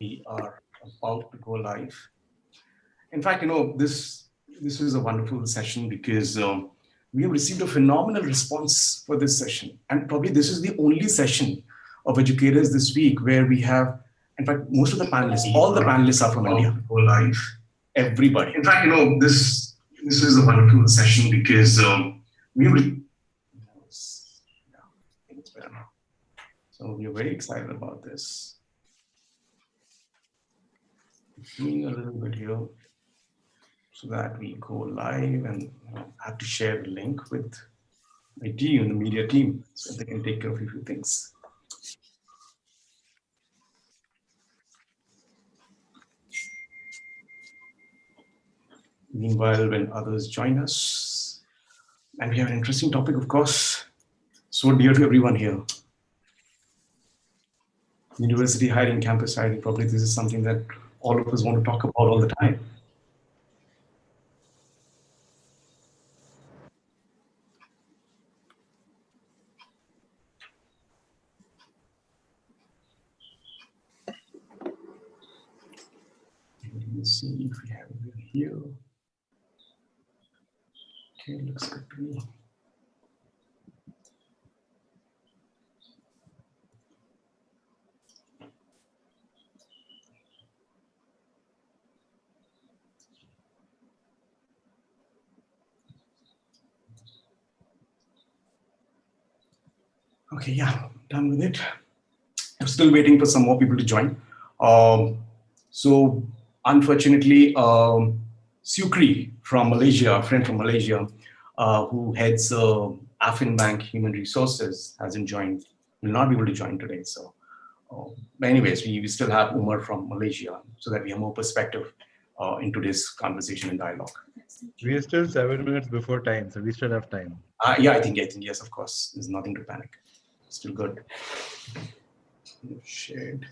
We are about to go live. In fact, this is a wonderful session because we have received a phenomenal response for this session. And probably this is the only session of educators this week where we have, in fact, most of the panelists, all the panelists are from India. Go live. Everybody. In fact, this is a wonderful session because we have. Yeah, I think it's better now. So we are very excited about this. Doing a little bit here so that we go live and I have to share the link with my team, the media team, so they can take care of a few things. Meanwhile, when others join us, and we have an interesting topic, of course, so dear to everyone here. University hiring, campus hiring, probably this is something that all of us want to talk about all the time. Let's see if we have it here. Okay, looks good to me. Okay, yeah, done with it. I'm still waiting for some more people to join. So unfortunately, Sukri from Malaysia, a friend from Malaysia, who heads Afin Bank Human Resources, hasn't joined, will not be able to join today. So, but anyways, we still have Umar from Malaysia so that we have more perspective in today's conversation and dialogue. We are still 7 minutes before time, so we still have time. Yeah, I think yes, of course. There's nothing to panic. Still good. Shared.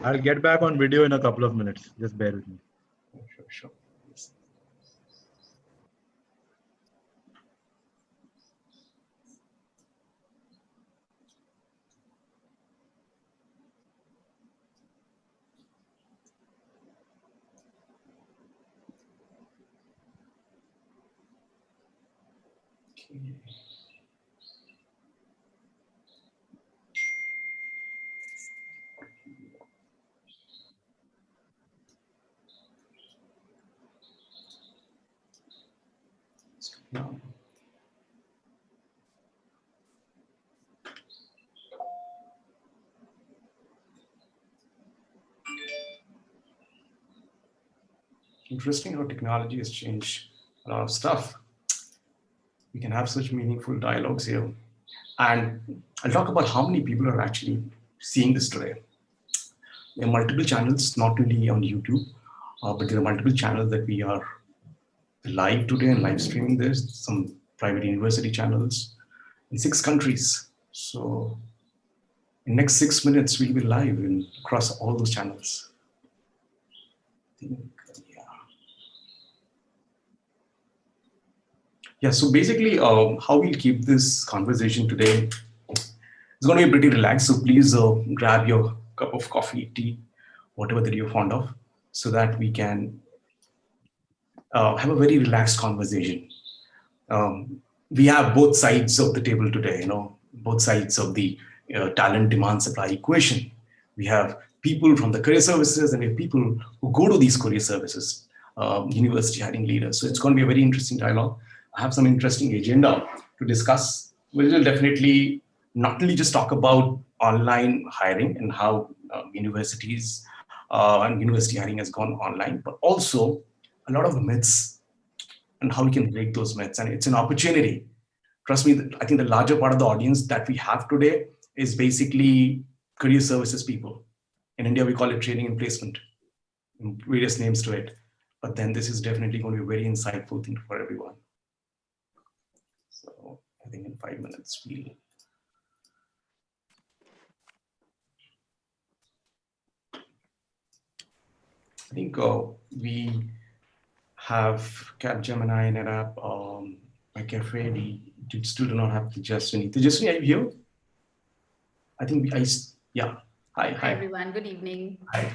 I'll get back on video in a couple of minutes. Just bear with me. Sure. Yes. Okay. Now. Interesting how technology has changed a lot of stuff. We can have such meaningful dialogues here. And I'll talk about how many people are actually seeing this today. There are multiple channels, not only on YouTube, but there are multiple channels that we are live today and live streaming this, some private university channels in 6 countries. So in next 6 minutes, we'll be live across all those channels. Yeah, so basically how we'll keep this conversation today is going to be pretty relaxed. So please grab your cup of coffee, tea, whatever that you're fond of, so that we can have a very relaxed conversation. We have both sides of the table today, both sides of the talent demand supply equation. We have people from the career services and we have people who go to these career services, university hiring leaders. So it's going to be a very interesting dialogue. I have some interesting agenda to discuss. We will definitely not only just talk about online hiring and how universities and university hiring has gone online, but also a lot of myths and how we can break those myths. And it's an opportunity. Trust me, I think the larger part of the audience that we have today is basically career services people. In India, we call it training and placement, various names to it. But then this is definitely going to be a very insightful thing for everyone. So I think in 5 minutes, I think we have Capgemini, NetApp, my cafe. We still do not have Tejaswini. Tejaswini, are you here? I think yeah. Hi, Hi hi, everyone, good evening. hi.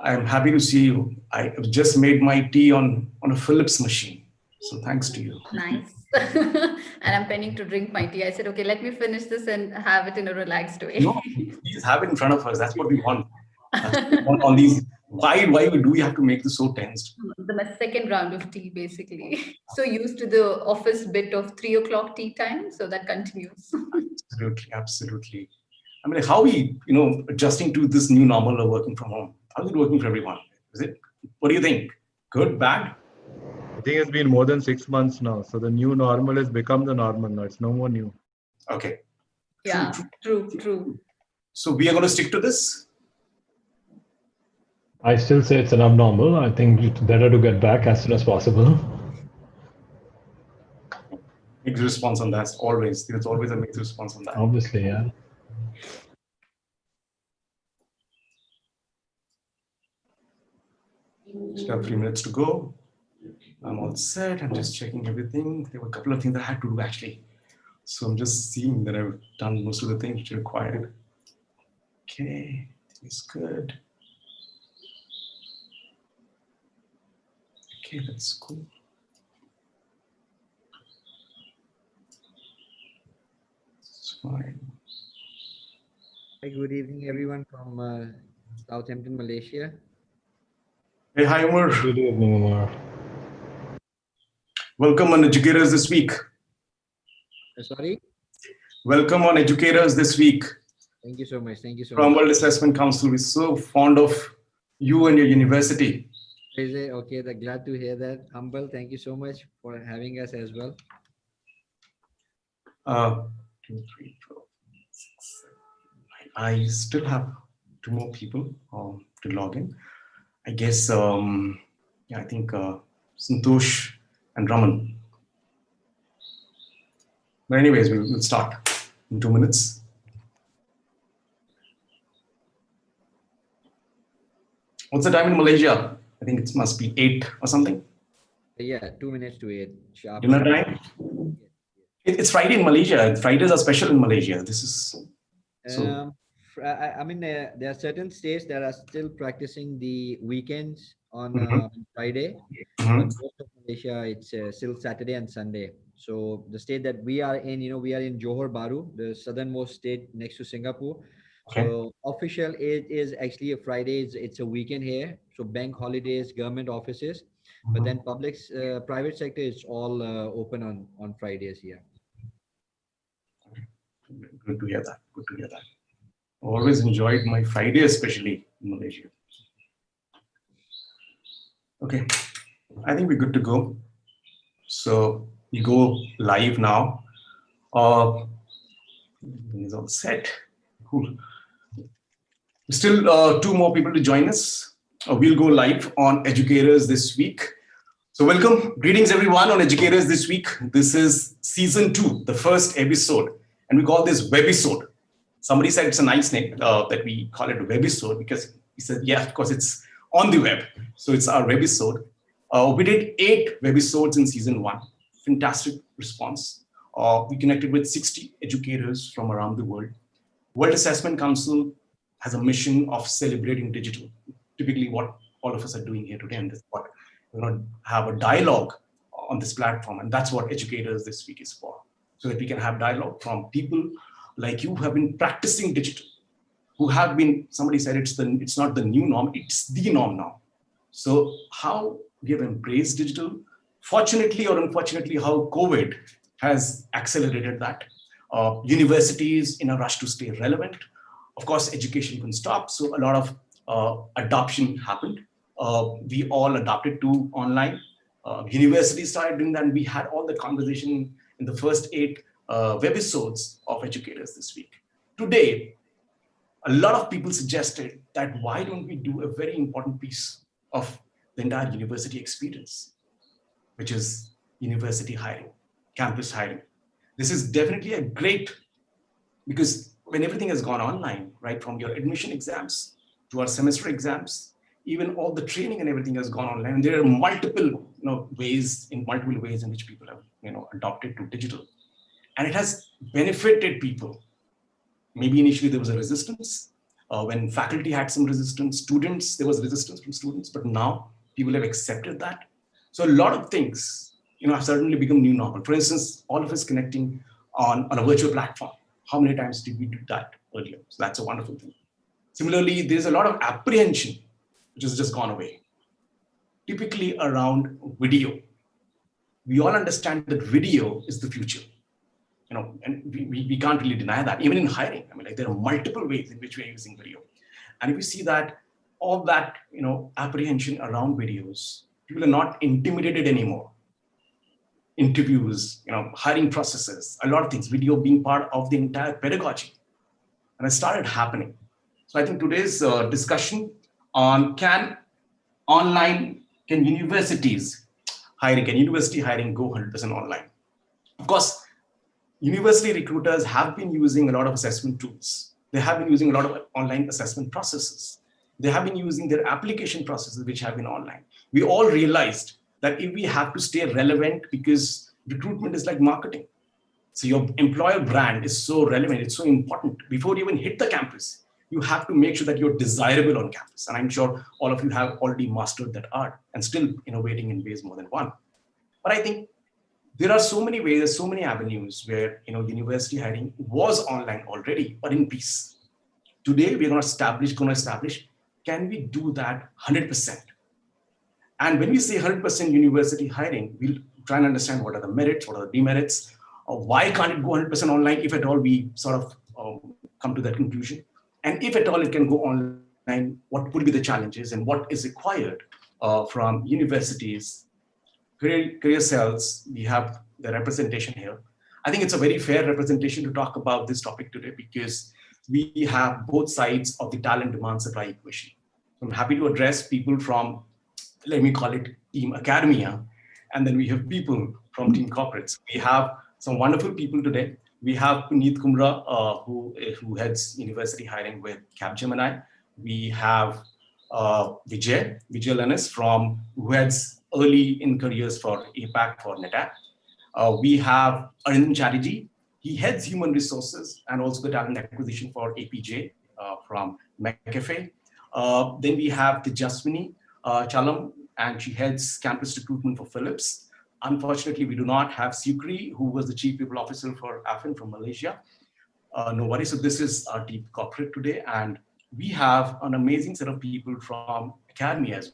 I'm happy to see you. I just made my tea on a Philips machine. So thanks to you. Nice. And I'm planning to drink my tea. I said, okay, let me finish this and have it in a relaxed No, way. please have it in front of us. That's what we want. That's what we want on these. Why do we have to make this so tensed? My second round of tea, basically. So used to the office bit of 3 o'clock tea time, so that continues. Absolutely, absolutely. I mean, like, how we, adjusting to this new normal of working from home? How is it working for everyone? Is it? What do you think? Good, bad? I think it's been more than 6 months now. So the new normal has become the normal now. It's no more new. Okay. True, Yeah, true. true, true. So we are going to stick to this. I still say it's an abnormal. I think it's better to get back as soon as possible. Mixed response on that. Always. There's always a mixed response on that. Obviously, yeah. Still have 3 minutes to go. I'm all set. I'm just checking everything. There were a couple of things I had to do actually. So I'm just seeing that I've done most of the things which are required. Okay, it's good. Okay, that's cool. It's fine. Hi, good evening, everyone from Southampton, Malaysia. Hey, hi, Umar. Good evening, Umar. Welcome on Educators this week. Sorry, Welcome on Educators this week thank you so much. Thank you so from much. World Assessment Council. We're so fond of you and your university. Is it okay? Glad to hear that. Humble, thank you so much for having us as well. 2, 3, 4, 6, 7, 9. I still have 2 more people to log in. I guess, I think Santosh and Raman. But anyways, we'll start in 2 minutes. What's the time in Malaysia? I think it must be 8 or something. Yeah, 2 minutes to 8 sharp. Dinner time. It's Friday in Malaysia. Fridays are special in Malaysia. This is so. I mean, there are certain states that are still practicing the weekends on Mhm, Friday, but mhm. most of Malaysia, it's still Saturday and Sunday. So the state that we are in, we are in Johor Bahru, the southernmost state next to Singapore. Okay. So official it is actually a Friday. It's a weekend here. So bank holidays, government offices, but then private sector is all open on Fridays here. Good to hear that. Good to hear that. Always enjoyed my Friday, especially in Malaysia. Okay, I think we're good to go. So we go live now. It's all set. Cool. Still 2 more people to join us. We'll go live on Educators this week. So welcome, greetings everyone on Educators this week. This is season 2, the first episode, and we call this webisode. Somebody said it's a nice name that we call it a webisode because he said, yeah, of course it's on the web. So it's our webisode. We did 8 webisodes in season 1. Fantastic response. We connected with 60 educators from around the world. World Assessment Council has a mission of celebrating digital. Typically, what all of us are doing here today, and this is what we're going to have a dialogue on this platform, and that's what Educators this week is for, so that we can have dialogue from people like you who have been practicing digital, who have been. Somebody said it's not the new norm; it's the norm now. So how we have embraced digital, fortunately or unfortunately, how COVID has accelerated that. Universities in a rush to stay relevant. Of course, education couldn't stop, so a lot of adoption happened. We all adapted to online. Universities started doing that, and we had all the conversation in the first 8 webisodes of Educators this week. Today, a lot of people suggested that why don't we do a very important piece of the entire university experience, which is university hiring, campus hiring. This is definitely a great, because when everything has gone online, right, from your admission exams to our semester exams, even all the training and everything has gone online. And there are multiple ways in which people have adopted to digital, and it has benefited people Maybe initially there was a resistance. When faculty had some resistance, students, there was resistance from students, but now people have accepted that. So a lot of things, have certainly become new normal. For instance, all of us connecting on a virtual platform. How many times did we do that earlier? So that's a wonderful thing. Similarly, there's a lot of apprehension which has just gone away, typically around video. We all understand that video is the future, and we can't really deny that. Even in hiring, there are multiple ways in which we are using video. And if you see that, all that, apprehension around videos, people are not intimidated anymore. Interviews, hiring processes, a lot of things, video being part of the entire pedagogy. And it started happening. So I think today's discussion on can universities hiring, can university hiring go 100% online? Of course, university recruiters have been using a lot of assessment tools. They have been using a lot of online assessment processes. They have been using their application processes, which have been online. We all realized that if we have to stay relevant, because recruitment is like marketing. So your employer brand is so relevant, it's so important. Before you even hit the campus, you have to make sure that you're desirable on campus. And I'm sure all of you have already mastered that art and still innovating in ways more than one. But I think there are so many ways, there's so many avenues where university hiring was online already, but in peace. Today we're going to establish, can we do that 100%? And when we say 100% university hiring, we'll try and understand what are the merits, what are the demerits, why can't it go 100% online, if at all we sort of come to that conclusion. And if at all it can go online, what would be the challenges and what is required from universities, career cells. We have the representation here. I think it's a very fair representation to talk about this topic today because we have both sides of the talent demand supply equation. I'm happy to address people from, let me call it team academia, and then we have people from team corporates. We have some wonderful people today. We have Puneet Kumra, who heads university hiring with Capgemini. We have Vijay Lennis who heads early in careers for APAC for NetApp. We have Arindam Chatterjee. He heads human resources and also the talent acquisition for APJ from McAfee. Then we have Tejaswini Chalam, and she heads campus recruitment for Philips. Unfortunately, we do not have Sukri, who was the chief people officer for AFIN from Malaysia. No worries. So this is our team corporate today, and we have an amazing set of people from academia as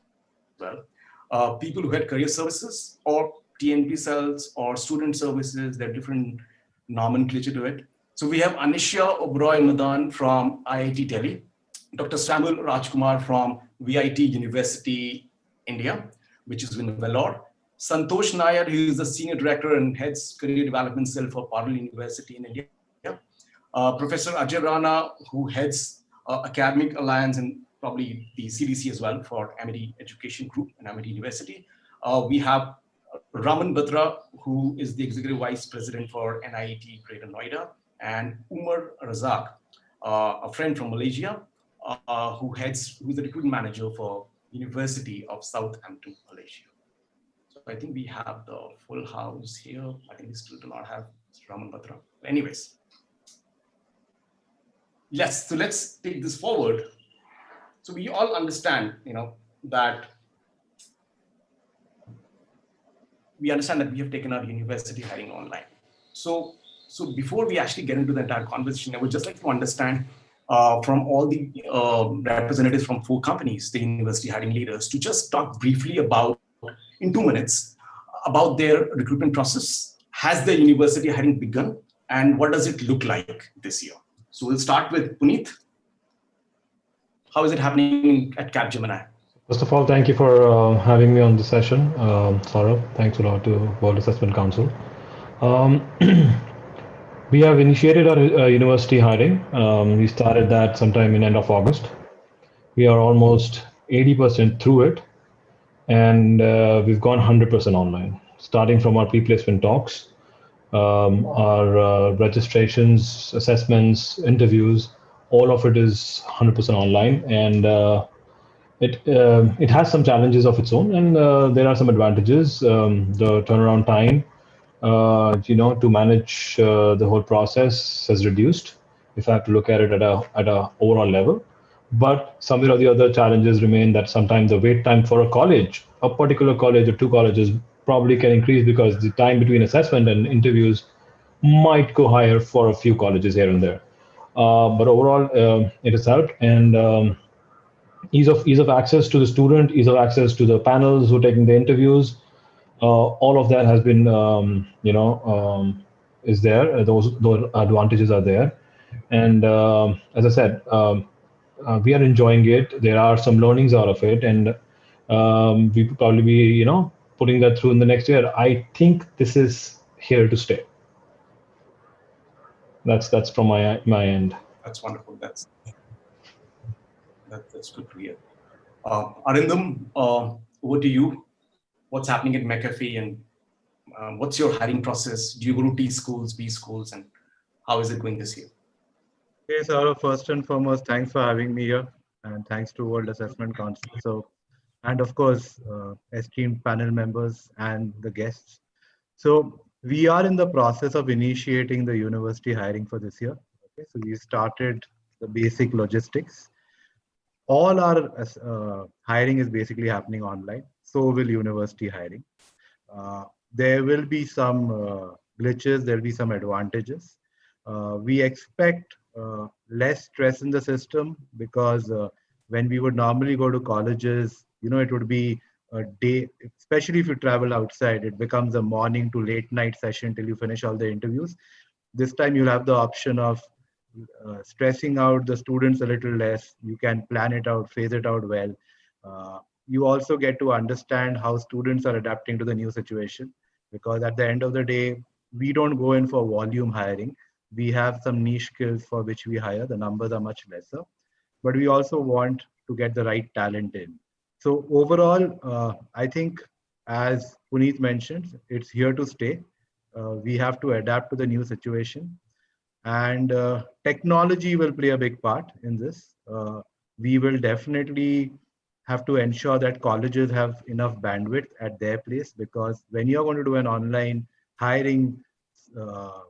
well. People who had career services or TNP cells or student services, there are different nomenclature to it. So we have Anisha Oberoi Madan from IIT Delhi, Dr. Samuel Rajkumar from VIT University, India, which is in Vellore. Santosh Nair, who is the senior director and heads career development cell for Parallel University in India. Professor Ajay Rana, who heads academic alliance and probably the CDC as well for Amity Education Group and Amity University. We have Raman Batra, who is the executive vice president for NIET Greater Noida, and Umar Razak, a friend from Malaysia, who's the recruitment manager for University of Southampton, Malaysia. So I think we have the full house here. I think we still do not have Raman Batra. Anyways, yes, so let's take this forward. So we all understand, that we have taken our university hiring online. So before we actually get into the entire conversation, I would just like to understand from all the representatives from 4 companies, the university hiring leaders, to just talk briefly about, in 2 minutes, about their recruitment process. Has the university hiring begun, and what does it look like this year? So we'll start with Puneet. How is it happening at Capgemini? First of all, thank you for having me on the session, Saurabh. Thanks a lot to World Assessment Council. We have initiated our university hiring. We started that sometime in end of August. We are almost 80% through it, and we've gone 100% online. Starting from our pre-placement talks, our registrations, assessments, interviews, all of it is 100% online, and it has some challenges of its own, and there are some advantages. The turnaround time, to manage the whole process has reduced, if I have to look at it at a overall level. But somewhere or the other, challenges remain that sometimes the wait time for a college, a particular college or two colleges, probably can increase because the time between assessment and interviews might go higher for a few colleges here and there. But overall, it has helped, and ease of access to the student, ease of access to the panels who are taking the interviews. All of that has been, is there. Those advantages are there, and as I said, we are enjoying it. There are some learnings out of it, and we will probably be, putting that through in the next year. I think this is here to stay. That's from my end. That's wonderful. That's good to hear. Arindam, over to you. What's happening at McAfee, and what's your hiring process? Do you go to T schools, B schools, and how is it going this year? Okay, so first and foremost, thanks for having me here, and thanks to World Assessment Council. So, and of course, esteemed panel members and the guests. So, we are in the process of initiating the university hiring for this year. Okay, so we started the basic logistics. All our hiring is basically happening online. So will university hiring. There will be some glitches, there will be some advantages. We expect less stress in the system because when we would normally go to colleges, it would be a day, especially if you travel outside, it becomes a morning to late night session till you finish all the interviews. This time you'll have the option of stressing out the students a little less. You can plan it out, phase it out well. You also get to understand how students are adapting to the new situation, because at the end of the day, we don't go in for volume hiring. We have some niche skills for which we hire. The numbers are much lesser, but we also want to get the right talent in. So overall, I think, as Puneet mentioned, it's here to stay. We have to adapt to the new situation, and technology will play a big part in this. We will definitely have to ensure that colleges have enough bandwidth at their place, because when you're going to do an online hiring, uh,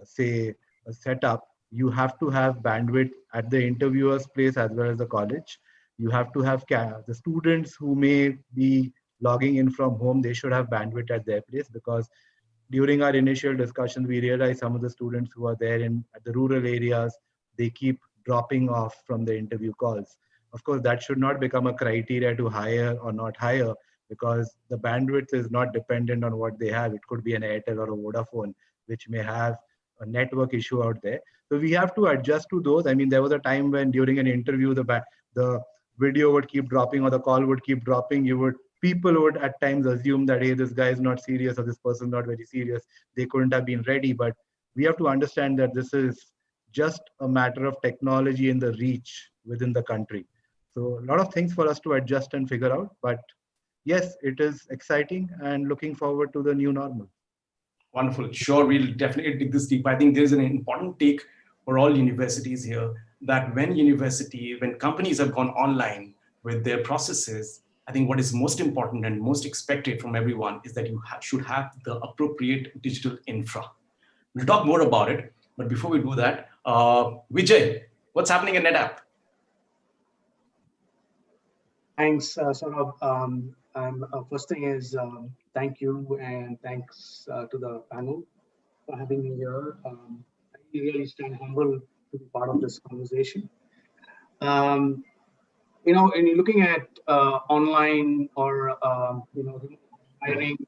say a setup, you have to have bandwidth at the interviewer's place as well as the college. You have to have the students who may be logging in from home, they should have bandwidth at their place, because during our initial discussions, we realized some of the students who are there in at the rural areas, they keep dropping off from the interview calls. Of course, that should not become a criteria to hire or not hire, because the bandwidth is not dependent on what they have. It could be an Airtel or a Vodafone, which may have a network issue out there. So we have to adjust to those. I mean, there was a time when during an interview, the video would keep dropping or the call would keep dropping. People would at times assume that, hey, this guy is not serious or this person is not very serious. They couldn't have been ready. But we have to understand that this is just a matter of technology and the reach within the country. So a lot of things for us to adjust and figure out. But yes, it is exciting and looking forward to the new normal. Wonderful. Sure, we'll definitely dig this deep. I think there's an important take for all universities here, that when companies have gone online with their processes, I think what is most important and most expected from everyone is that you should have the appropriate digital infra. We'll talk more about it, but before we do that, Vijay, what's happening in NetApp? Thanks, Saurabh. First thing is thank you, and thanks to the panel for having me here. I really stand humble to be part of this conversation. Um, when you're looking at online or hiring,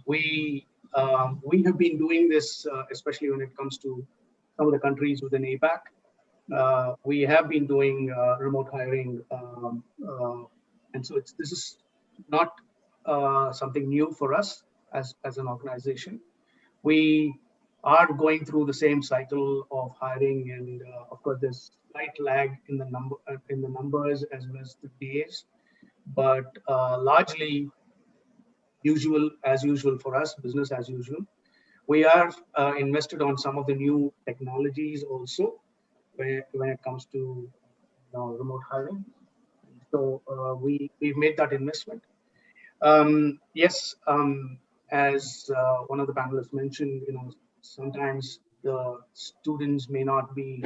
we have been doing this, especially when it comes to some of the countries within APAC. We have been doing remote hiring, and so this is not something new for us as an organization. We are going through the same cycle of hiring, and of course, there's slight lag in the numbers as well as the days, but largely as usual for us, business as usual. We are invested on some of the new technologies also when it comes to remote hiring. So we've made that investment. Yes, as one of the panelists mentioned, sometimes the students may not be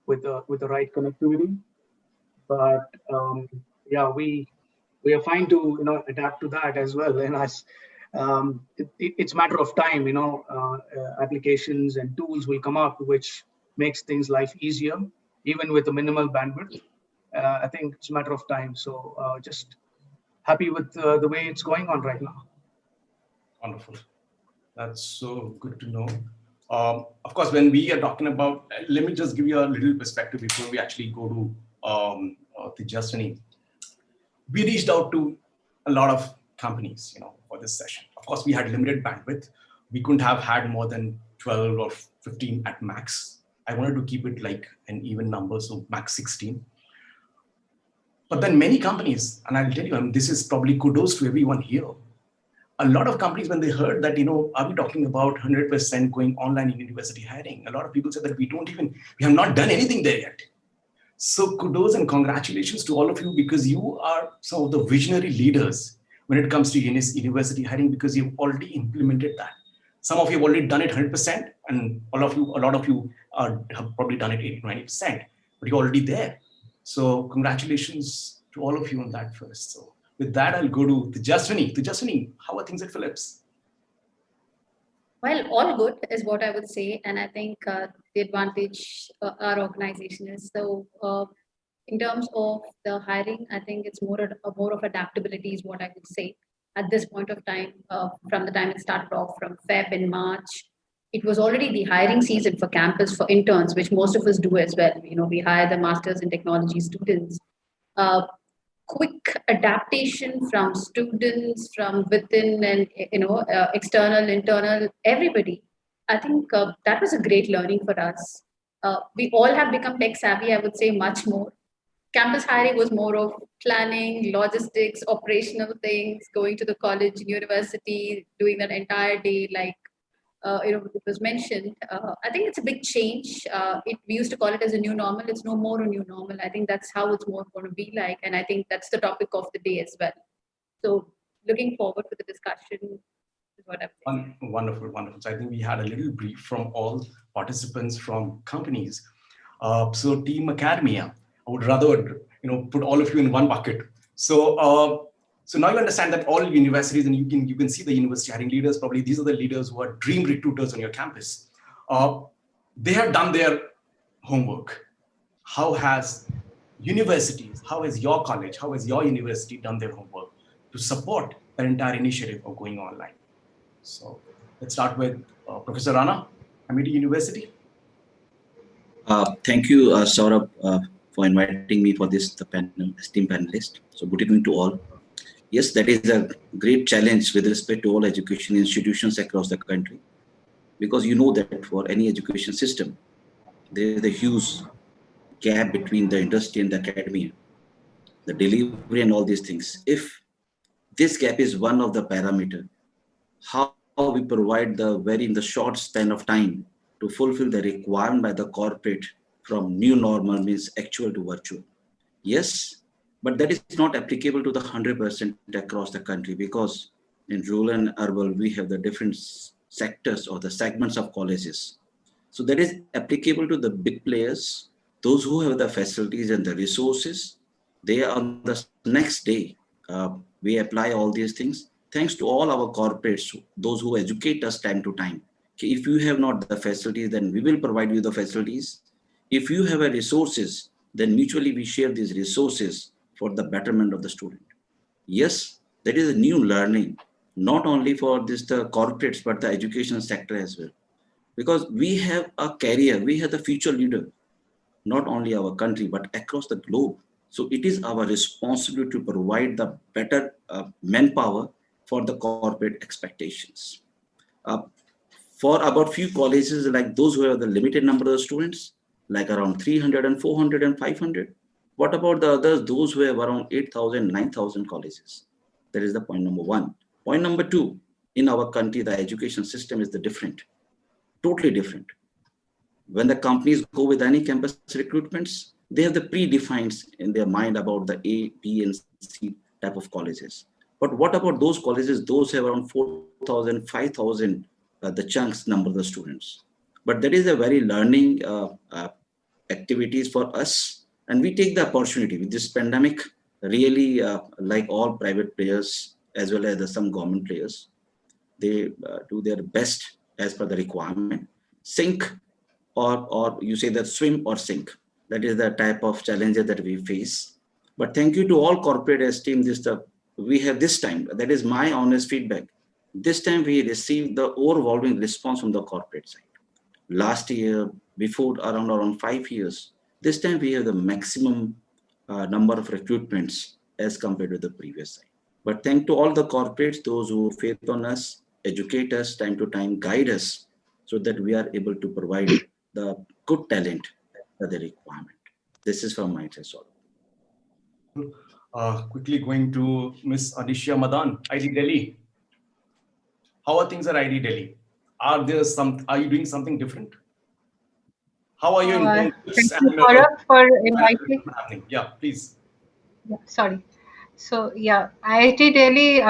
with the right connectivity. But yeah, we are fine to adapt to that as well. And as it's a matter of time, applications and tools will come up which makes things life easier, even with a minimal bandwidth. I think it's a matter of time. So just happy with the way it's going on right now. Wonderful. That's so good to know. Of course, when we are talking about, let me just give you a little perspective before we actually go to the Justini. We reached out to a lot of companies, for this session. Of course, we had limited bandwidth. We couldn't have had more than 12 or 15 at max. I wanted to keep it like an even number, so max 16. But then many companies, and I'll tell you, and this is probably kudos to everyone here. A lot of companies, when they heard that, are we talking about 100% going online in university hiring? A lot of people said that we have not done anything there yet. So kudos and congratulations to all of you, because you are some of the visionary leaders when it comes to university hiring, because you've already implemented that. Some of you have already done it 100%, and a lot of you have probably done it 80-90%, but you're already there. So congratulations to all of you on that first. So with that, I'll go to Tejaswini. Tejaswini, how are things at Philips? Well, all good is what I would say. And I think the advantage our organization is. So in terms of the hiring, I think it's more of adaptability is what I would say. At this point of time, from the time it started off from Feb in March, it was already the hiring season for campus for interns, which most of us do as well. We hire the masters in technology students. Quick adaptation from students from within and external, internal, everybody. I think that was a great learning for us. We all have become tech savvy, I would say, much more. Campus hiring was more of planning, logistics, operational things, going to the college, university, doing that entire day, like it was mentioned. I think it's a big change. We used to call it as a new normal. It's no more a new normal. I think that's how it's more going to be like, and I think that's the topic of the day as well. So, looking forward to the discussion. Is what I'm saying. Wonderful, wonderful. So I think we had a little brief from all participants from companies. So Team Academia, I would rather put all of you in one bucket. So now you understand that all universities, and you can see the university hiring leaders, probably these are the leaders who are dream recruiters on your campus. They have done their homework. How has universities, how has your college, how has your university done their homework to support the entire initiative of going online? So let's start with Professor Rana, Amity University. Thank you, Saurabh, for inviting me for this the panel, esteemed panelist. So good evening to all. Yes, that is a great challenge with respect to all education institutions across the country, because you know that for any education system, there is a huge gap between the industry and the academia, the delivery and all these things. If this gap is one of the parameter, how we provide in the short span of time to fulfill the requirement by the corporate from new normal means actual to virtual. Yes, but that is not applicable to the 100% across the country, because in rural and urban, we have the different sectors or the segments of colleges. So that is applicable to the big players, those who have the facilities and the resources. They are on the next day. We apply all these things. Thanks to all our corporates, those who educate us time to time. Okay, if you have not the facilities, then we will provide you the facilities. If you have a resources, then mutually we share these resources for the betterment of the student. Yes, that is a new learning, not only for the corporates, but the education sector as well. Because we have a career, we have the future leader, not only our country, but across the globe. So it is our responsibility to provide the better manpower for the corporate expectations. Uh, for about few colleges, like those who have the limited number of students, like around 300 and 400 and 500. What about the others, those who have around 8,000, 9,000 colleges? That is the point number one. Point number two, in our country, the education system is different, totally different. When the companies go with any campus recruitments, they have the predefined in their mind about the A, B, and C type of colleges. But what about those colleges, those have around 4,000, 5,000, the chunks number of the students? But that is a very learning activities for us, and we take the opportunity with this pandemic. Really, like all private players as well as some government players, they do their best as per the requirement. Sink or you say that swim or sink. That is the type of challenges that we face. But thank you to all corporate esteem. This stuff we have this time. That is my honest feedback. This time we received the overwhelming response from the corporate side. Last year, before around 5 years, this time we have the maximum number of recruitments as compared to the previous side. But thank to all the corporates, those who faith on us, educate us time to time, guide us, so that we are able to provide the good talent that they requirement. This is from my side. Quickly going to Miss Anisha Madan, ID Delhi. How are things at ID Delhi? Are you doing something different? How are you in Thank this you, and Saurabh, for inviting. happening? Yeah, please. Yeah, sorry. So, yeah, IIT Delhi,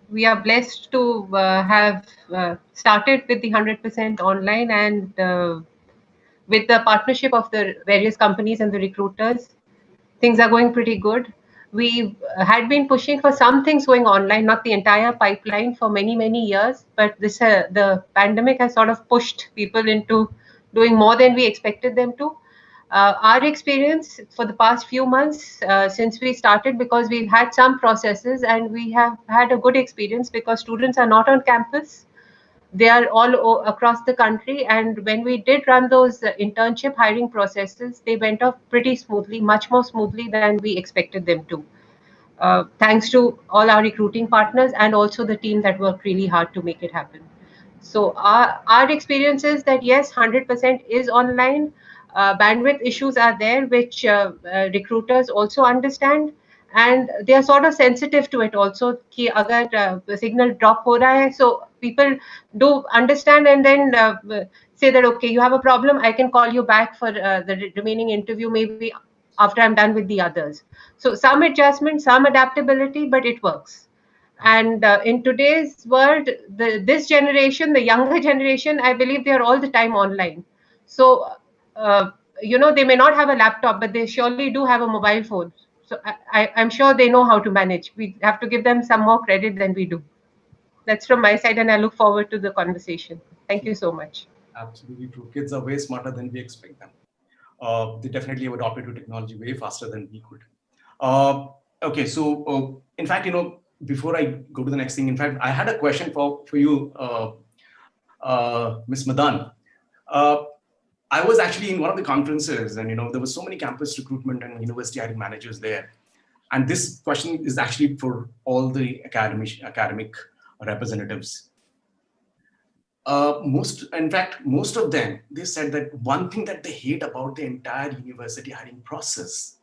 we are blessed to have started with the 100% online and with the partnership of the various companies and the recruiters, things are going pretty good. We had been pushing for some things going online, not the entire pipeline, for many, many years. But the pandemic has sort of pushed people into doing more than we expected them to. Our experience for the past few months since we started, because we've had some processes and we have had a good experience because students are not on campus, they are all across the country, and when we did run those internship hiring processes, they went off pretty smoothly, much more smoothly than we expected them to, thanks to all our recruiting partners and also the team that worked really hard to make it happen. So our experience is that yes, 100% is online. Bandwidth issues are there, which recruiters also understand, and they are sort of sensitive to it also. कि अगर signal drop हो रहा है, so people do understand and then say that okay, you have a problem, I can call you back for the remaining interview maybe after I'm done with the others. So some adjustment, some adaptability, but it works. And in today's world, this generation, the younger generation, I believe they are all the time online. So, they may not have a laptop, but they surely do have a mobile phone. So I'm sure they know how to manage. We have to give them some more credit than we do. That's from my side, and I look forward to the conversation. Thank you so much. Absolutely true. Kids are way smarter than we expect them. They definitely have adopted to technology way faster than we could. Okay, so in fact, before I go to the next thing, in fact, I had a question for you, Ms. Madan. I was actually in one of the conferences, and there was so many campus recruitment and university hiring managers there. And this question is actually for all the academic representatives. Most of them, they said that one thing that they hate about the entire university hiring process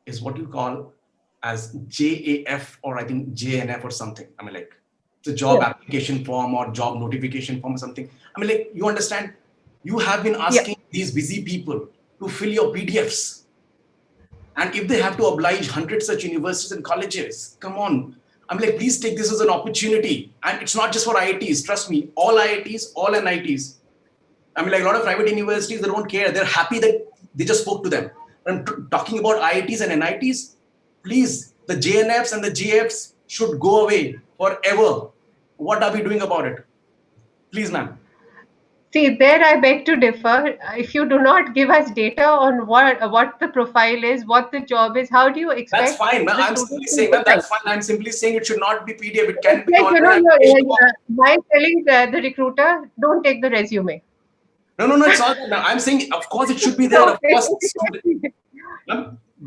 is what you call as JAF, or I think JNF or something. I mean, like the job application form or job notification form or something. I mean, like, you understand, you have been asking these busy people to fill your PDFs. And if they have to oblige 100 such universities and colleges, come on. I'm like, please take this as an opportunity. And it's not just for IITs, trust me, all IITs, all NITs. I mean, like a lot of private universities, they don't care. They're happy that they just spoke to them. I'm talking about IITs and NITs. Please, the JNFs and the GFs should go away forever. What are we doing about it? Please, ma'am. See, there I beg to differ. If you do not give us data on what the profile is, what the job is, how do you expect? That's fine, ma'am. I'm simply saying, ma'am, that's fine. I'm simply saying it should not be PDF. It can be like, online. by telling the recruiter, don't take the resume. No, it's not that. I'm saying, of course, it should be there. Of course,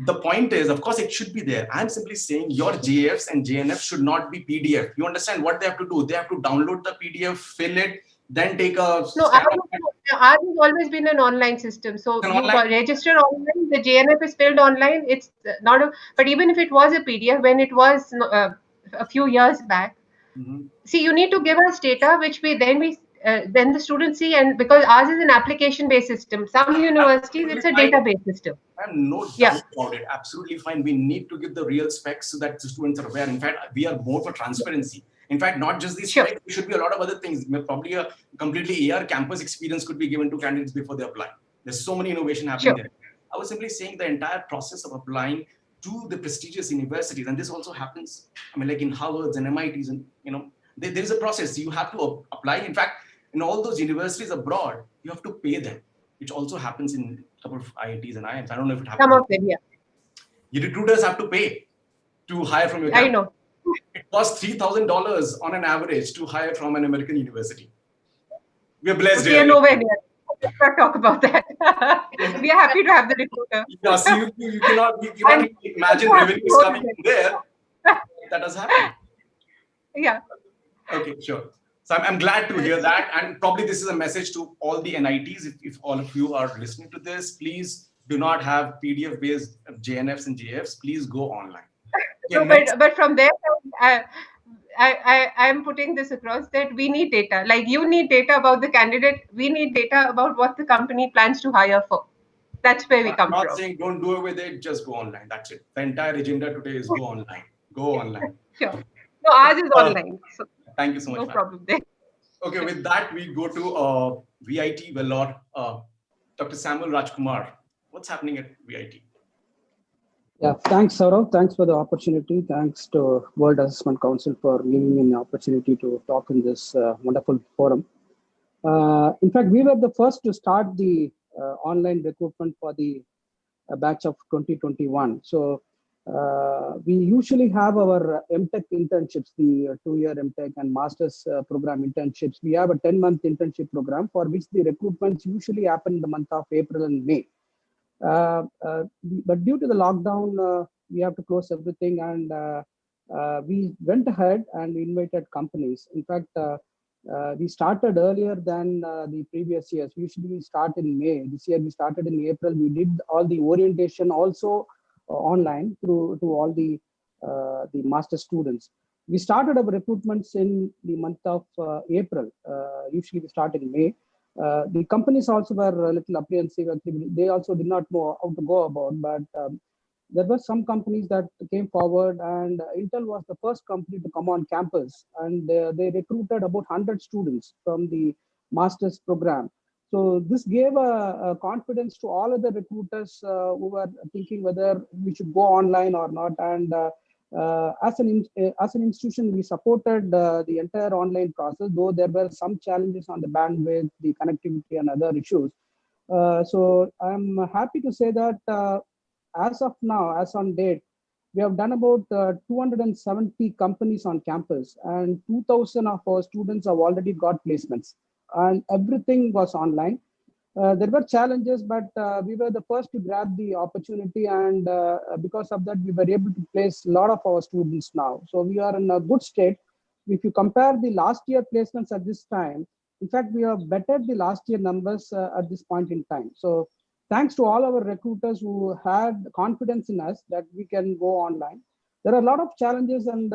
the point is, of course, it should be there. I'm simply saying your JFs and JNFs should not be PDF. You understand what they have to do? They have to download the PDF, fill it, then take a. No, ours has always been an online system. So you register online, the JNF is filled online. It's not a, but even if it was a PDF, when it was a few years back, see, you need to give us data, which then the students see, and because ours is an application-based system. Some universities, it's a database system. I have no doubt about it. Absolutely fine. We need to give the real specs so that the students are aware. In fact, we are more for transparency. In fact, not just the Sure. spec, there should be a lot of other things. Probably a completely AR campus experience could be given to candidates before they apply. There's so many innovation happening Sure. there. I was simply saying the entire process of applying to the prestigious universities, and this also happens, I mean, like in Harvard's and MIT's, and there is a process. You have to apply. In fact, in all those universities abroad, you have to pay them, which also happens in a couple of IITs and IIMs. I don't know if it happens. Some of them, yeah. Your recruiters have to pay to hire from your I campus. know. It costs $3,000 on an average to hire from an American university. We are blessed We are here. nowhere near. Let's not talk about that. We are happy to have the recruiter. Yeah, so you cannot imagine revenues coming in there. That has happened. Yeah. Okay, sure. So I'm glad to hear that. And probably this is a message to all the NITs. If all of you are listening to this, please do not have PDF-based JNFs and JFs. Please go online. Okay, No, but from there, I'm putting this across that we need data. Like you need data about the candidate. We need data about what the company plans to hire for. That's where we come I'm not from. saying don't do it with it, just go online. That's it. The entire agenda today is go online. Go online. Sure. No, ours is online. So thank you so much. no problem there. Okay, with that, we go to VIT Vellore. Dr. Samuel Rajkumar. What's happening at VIT? Yeah, thanks, Saurav. Thanks for the opportunity. Thanks to World Assessment Council for giving me an opportunity to talk in this wonderful forum. In fact, we were the first to start the online recruitment for the batch of 2021. So we usually have our MTech internships, the 2-year MTech and master's program internships. We have a 10-month internship program for which the recruitments usually happen in the month of April and May. But due to the lockdown, we have to close everything, and we went ahead and invited companies. In fact, we started earlier than the previous years. Usually we start in May. This year we started in April. We did all the orientation also online to all the master students. We started our recruitments in the month of April. Usually we start in May. The companies also were a little apprehensive. They also did not know how to go about, but there were some companies that came forward, and Intel was the first company to come on campus, and they recruited about 100 students from the master's program. So this gave a confidence to all other recruiters who were thinking whether we should go online or not. And as an institution, we supported the entire online process, though there were some challenges on the bandwidth, the connectivity, and other issues. So I'm happy to say that as of now, as on date, we have done about 270 companies on campus, and 2,000 of our students have already got placements, and everything was online. There were challenges, but we were the first to grab the opportunity, and because of that, we were able to place a lot of our students now. So we are in a good state. If you compare the last year placements at this time, in fact, we have bettered the last year numbers at this point in time. So thanks to all our recruiters who had confidence in us that we can go online. There are a lot of challenges, and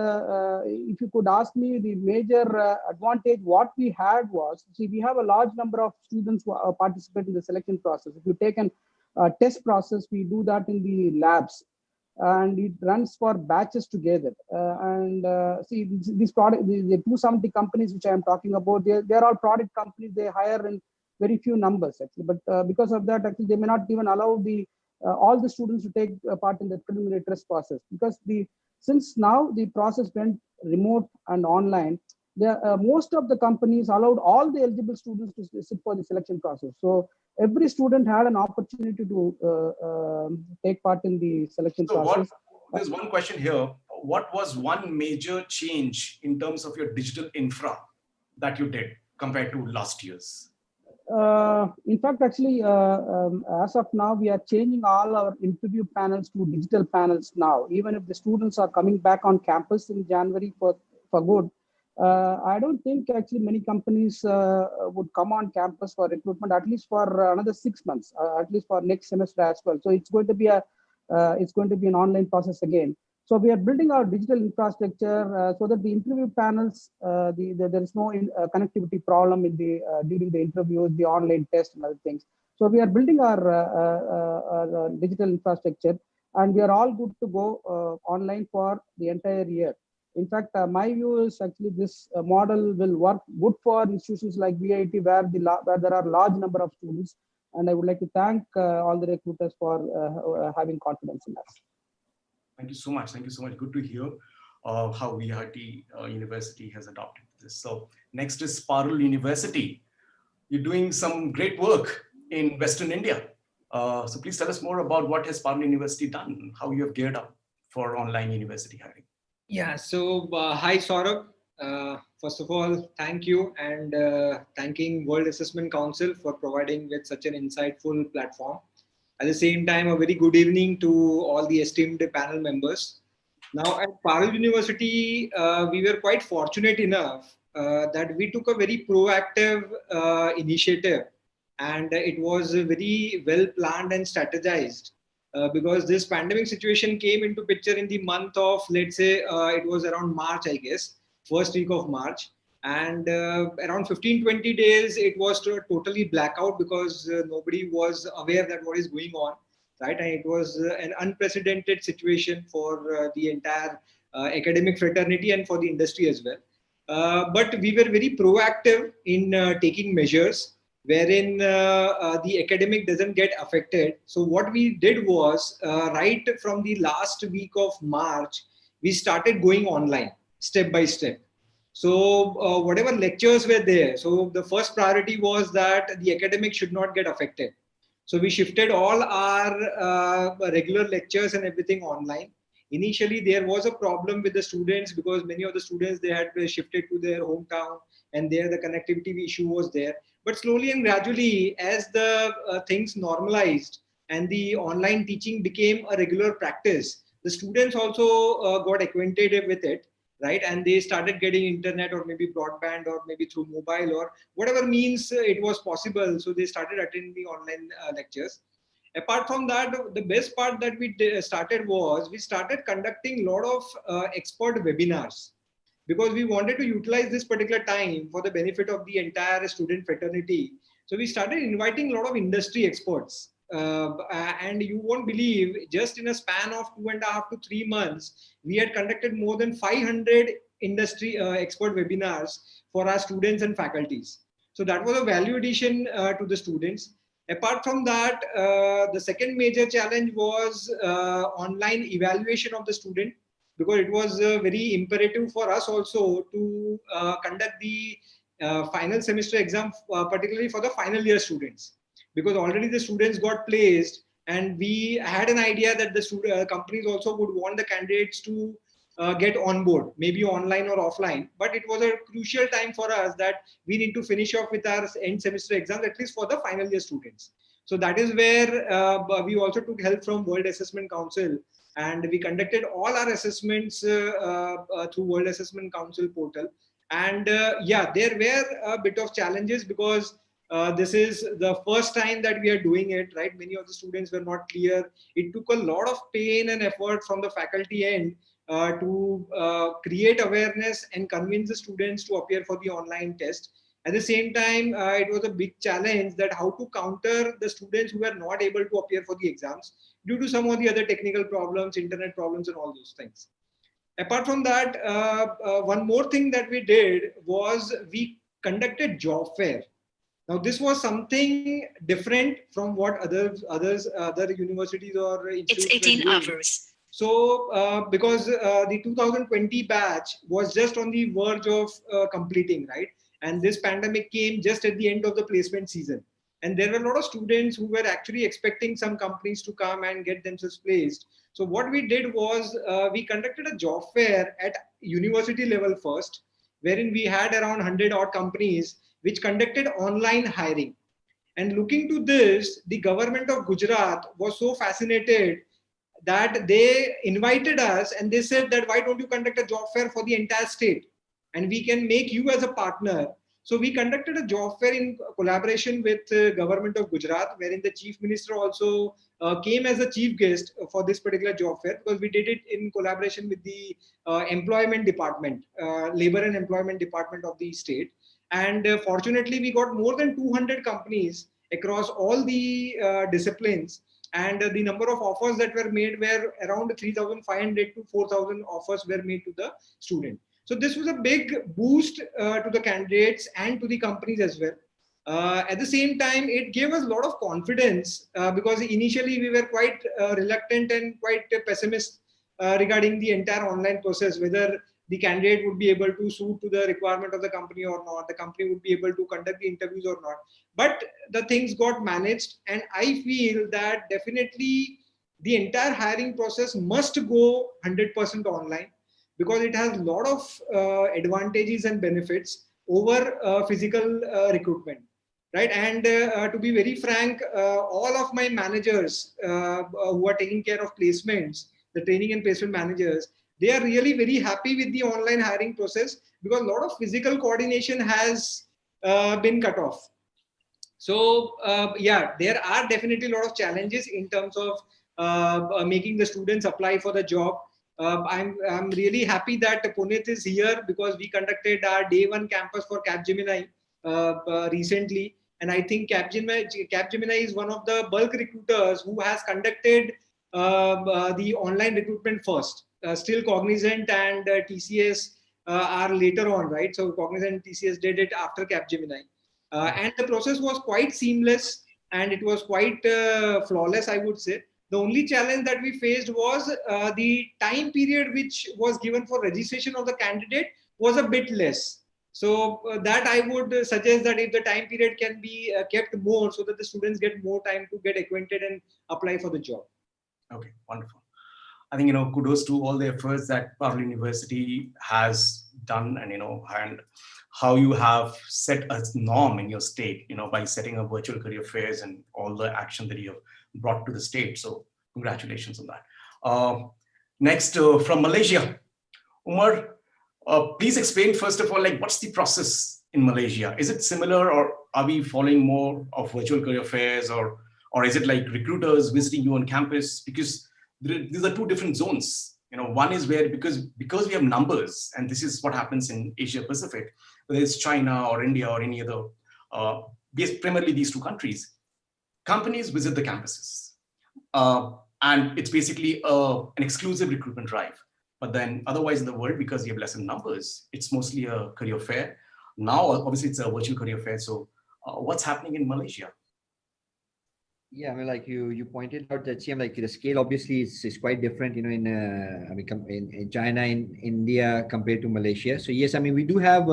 if you could ask me, the major advantage what we had was, see, we have a large number of students who participate in the selection process. If you take a test process, we do that in the labs, and it runs for batches together. See, these product, the 270 companies which I am talking about, they're all product companies. They hire in very few numbers actually, but because of that, actually, they may not even allow the all the students to take part in the preliminary test process, because since now the process went remote and online, most of the companies allowed all the eligible students to sit for the selection process. So every student had an opportunity to take part in the selection process. There's one question here. What was one major change in terms of your digital infra that you did compared to last year's? In fact, actually, as of now, we are changing all our interview panels to digital panels now. Even if the students are coming back on campus in January for good, I don't think actually many companies would come on campus for recruitment, at least for another 6 months, at least for next semester as well. So it's going to be an online process again. So we are building our digital infrastructure so that the interview panels, there is no connectivity problem in during the interviews, the online test and other things. So we are building our digital infrastructure, and we are all good to go online for the entire year. In fact, my view is actually this model will work good for institutions like VIT where there are large number of students. And I would like to thank all the recruiters for having confidence in us. Thank you so much. Thank you so much. Good to hear how VIT University has adopted this. So next is Sparul University. You're doing some great work in Western India. So please tell us more about what has Sparul University done, how you have geared up for online university hiring. Yeah, so hi Saurabh. First of all, thank you and thanking World Assessment Council for providing with such an insightful platform. At the same time, a very good evening to all the esteemed panel members. Now at Parul University, we were quite fortunate enough that we took a very proactive initiative, and it was very well planned and strategized because this pandemic situation came into picture in the month of, let's say, it was around March, I guess, first week of March. And around 15-20 days, it was totally blackout because nobody was aware that what is going on, right? And it was an unprecedented situation for the entire academic fraternity and for the industry as well. But we were very proactive in taking measures wherein the academic doesn't get affected. So what we did was, right from the last week of March, we started going online step by step. So whatever lectures were there, so the first priority was that the academic should not get affected. So we shifted all our regular lectures and everything online. Initially, there was a problem with the students because many of the students, they had shifted to their hometown and there the connectivity issue was there. But slowly and gradually, as the things normalized and the online teaching became a regular practice, the students also got acquainted with it, right? And they started getting internet or maybe broadband or maybe through mobile or whatever means it was possible. So they started attending the online lectures. Apart from that, the best part that we started was we started conducting a lot of expert webinars because we wanted to utilize this particular time for the benefit of the entire student fraternity. So we started inviting a lot of industry experts. And you won't believe, just in a span of 2.5 to 3 months, we had conducted more than 500 industry expert webinars for our students and faculties. So that was a value addition to the students. Apart from that, the second major challenge was online evaluation of the student, because it was very imperative for us also to conduct the final semester exam, particularly for the final year students, because already the students got placed and we had an idea that the companies also would want the candidates to get on board, maybe online or offline. But it was a crucial time for us that we need to finish off with our end semester exams, at least for the final year students. So that is where we also took help from World Assessment Council, and we conducted all our assessments through World Assessment Council portal. And yeah, there were a bit of challenges because this is the first time that we are doing it, right? Many of the students were not clear. It took a lot of pain and effort from the faculty end to create awareness and convince the students to appear for the online test. At the same time, it was a big challenge that how to counter the students who were not able to appear for the exams due to some of the other technical problems, internet problems, and all those things. Apart from that, one more thing that we did was we conducted job fair. Now, this was something different from what other universities or institutes. It's 18 hours. So, because the 2020 batch was just on the verge of completing, right? And this pandemic came just at the end of the placement season. And there were a lot of students who were actually expecting some companies to come and get themselves placed. So what we did was we conducted a job fair at university level first, wherein we had around 100 odd companies which conducted online hiring. And looking to this, the government of Gujarat was so fascinated that they invited us and they said that why don't you conduct a job fair for the entire state and we can make you as a partner. So we conducted a job fair in collaboration with government of Gujarat, wherein the chief minister also came as a chief guest for this particular job fair, because we did it in collaboration with the employment department, labor and employment department of the state. And fortunately, we got more than 200 companies across all the disciplines. and the number of offers that were made were around 3,500 to 4,000 offers were made to the student. So this was a big boost to the candidates and to the companies as well. At the same time, it gave us a lot of confidence because initially we were quite reluctant and quite pessimist regarding the entire online process, whether the candidate would be able to suit to the requirement of the company or not, the company would be able to conduct the interviews or not. But the things got managed, and I feel that definitely the entire hiring process must go 100% online, because it has a lot of advantages and benefits over physical recruitment, right? And to be very frank, all of my managers who are taking care of placements, the training and placement managers, they are really very happy with the online hiring process, because a lot of physical coordination has been cut off. So yeah, there are definitely a lot of challenges in terms of making the students apply for the job. I'm really happy that Punit is here, because we conducted our day one campus for Capgemini recently, and I think Capgemini is one of the bulk recruiters who has conducted the online recruitment first. Still Cognizant and TCS are later on, right? So Cognizant and TCS did it after Capgemini. And the process was quite seamless, and it was quite flawless, I would say. The only challenge that we faced was the time period which was given for registration of the candidate was a bit less. So that I would suggest that if the time period can be kept more, so that the students get more time to get acquainted and apply for the job. Okay, wonderful. I think, kudos to all the efforts that Parul University has done, and how you have set a norm in your state, by setting up virtual career fairs and all the action that you have brought to the state. So congratulations on that. Next, from Malaysia, Umar, please explain first of all, like, what's the process in Malaysia? Is it similar, or are we following more of virtual career fairs, or is it like recruiters visiting you on campus? Because these are two different zones. One is where, because we have numbers, and this is what happens in Asia Pacific, whether it's China or India or any other, primarily these two countries, companies visit the campuses. And it's basically an exclusive recruitment drive. But then otherwise in the world, because you have lesser numbers, it's mostly a career fair. Now, obviously, it's a virtual career fair. So what's happening in Malaysia? Yeah, I mean, like you pointed out that CM, like the scale obviously is quite different, in I mean, in China, in India compared to Malaysia. So yes, I mean, we do have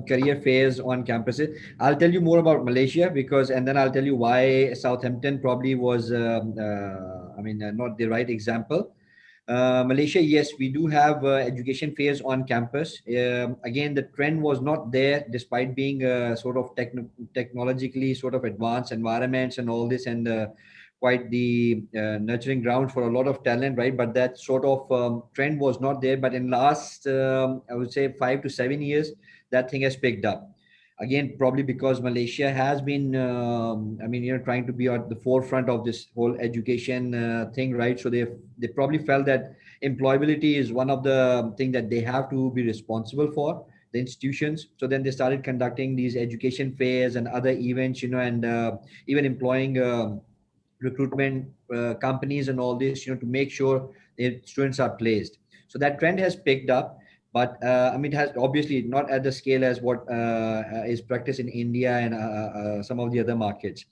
career fairs on campuses. I'll tell you more about Malaysia, and then I'll tell you why Southampton probably was, not the right example. Malaysia, yes, we do have education fairs on campus. Again, the trend was not there, despite being sort of technologically sort of advanced environments and all this, and quite the nurturing ground for a lot of talent, right? But that sort of trend was not there. But in last, I would say 5 to 7 years, that thing has picked up. Again, probably because Malaysia has been, trying to be at the forefront of this whole education thing, right? So they probably felt that employability is one of the thing that they have to be responsible for, the institutions. So then they started conducting these education fairs and other events, and even employing recruitment companies and all this, to make sure their students are placed. So that trend has picked up. But it has obviously not at the scale as what is practiced in India and some of the other markets.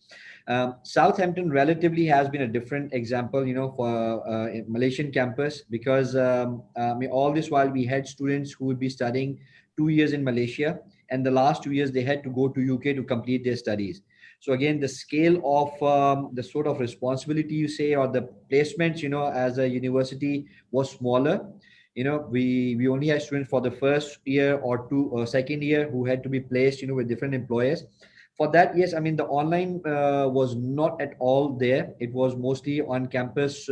Southampton relatively has been a different example, for Malaysian campus, because all this while we had students who would be studying 2 years in Malaysia, and the last 2 years they had to go to UK to complete their studies. So again, the scale of the sort of responsibility you say, or the placements, as a university was smaller. We only had students for the first year or two or second year who had to be placed, with different employers. For that, yes, the online was not at all there. It was mostly on campus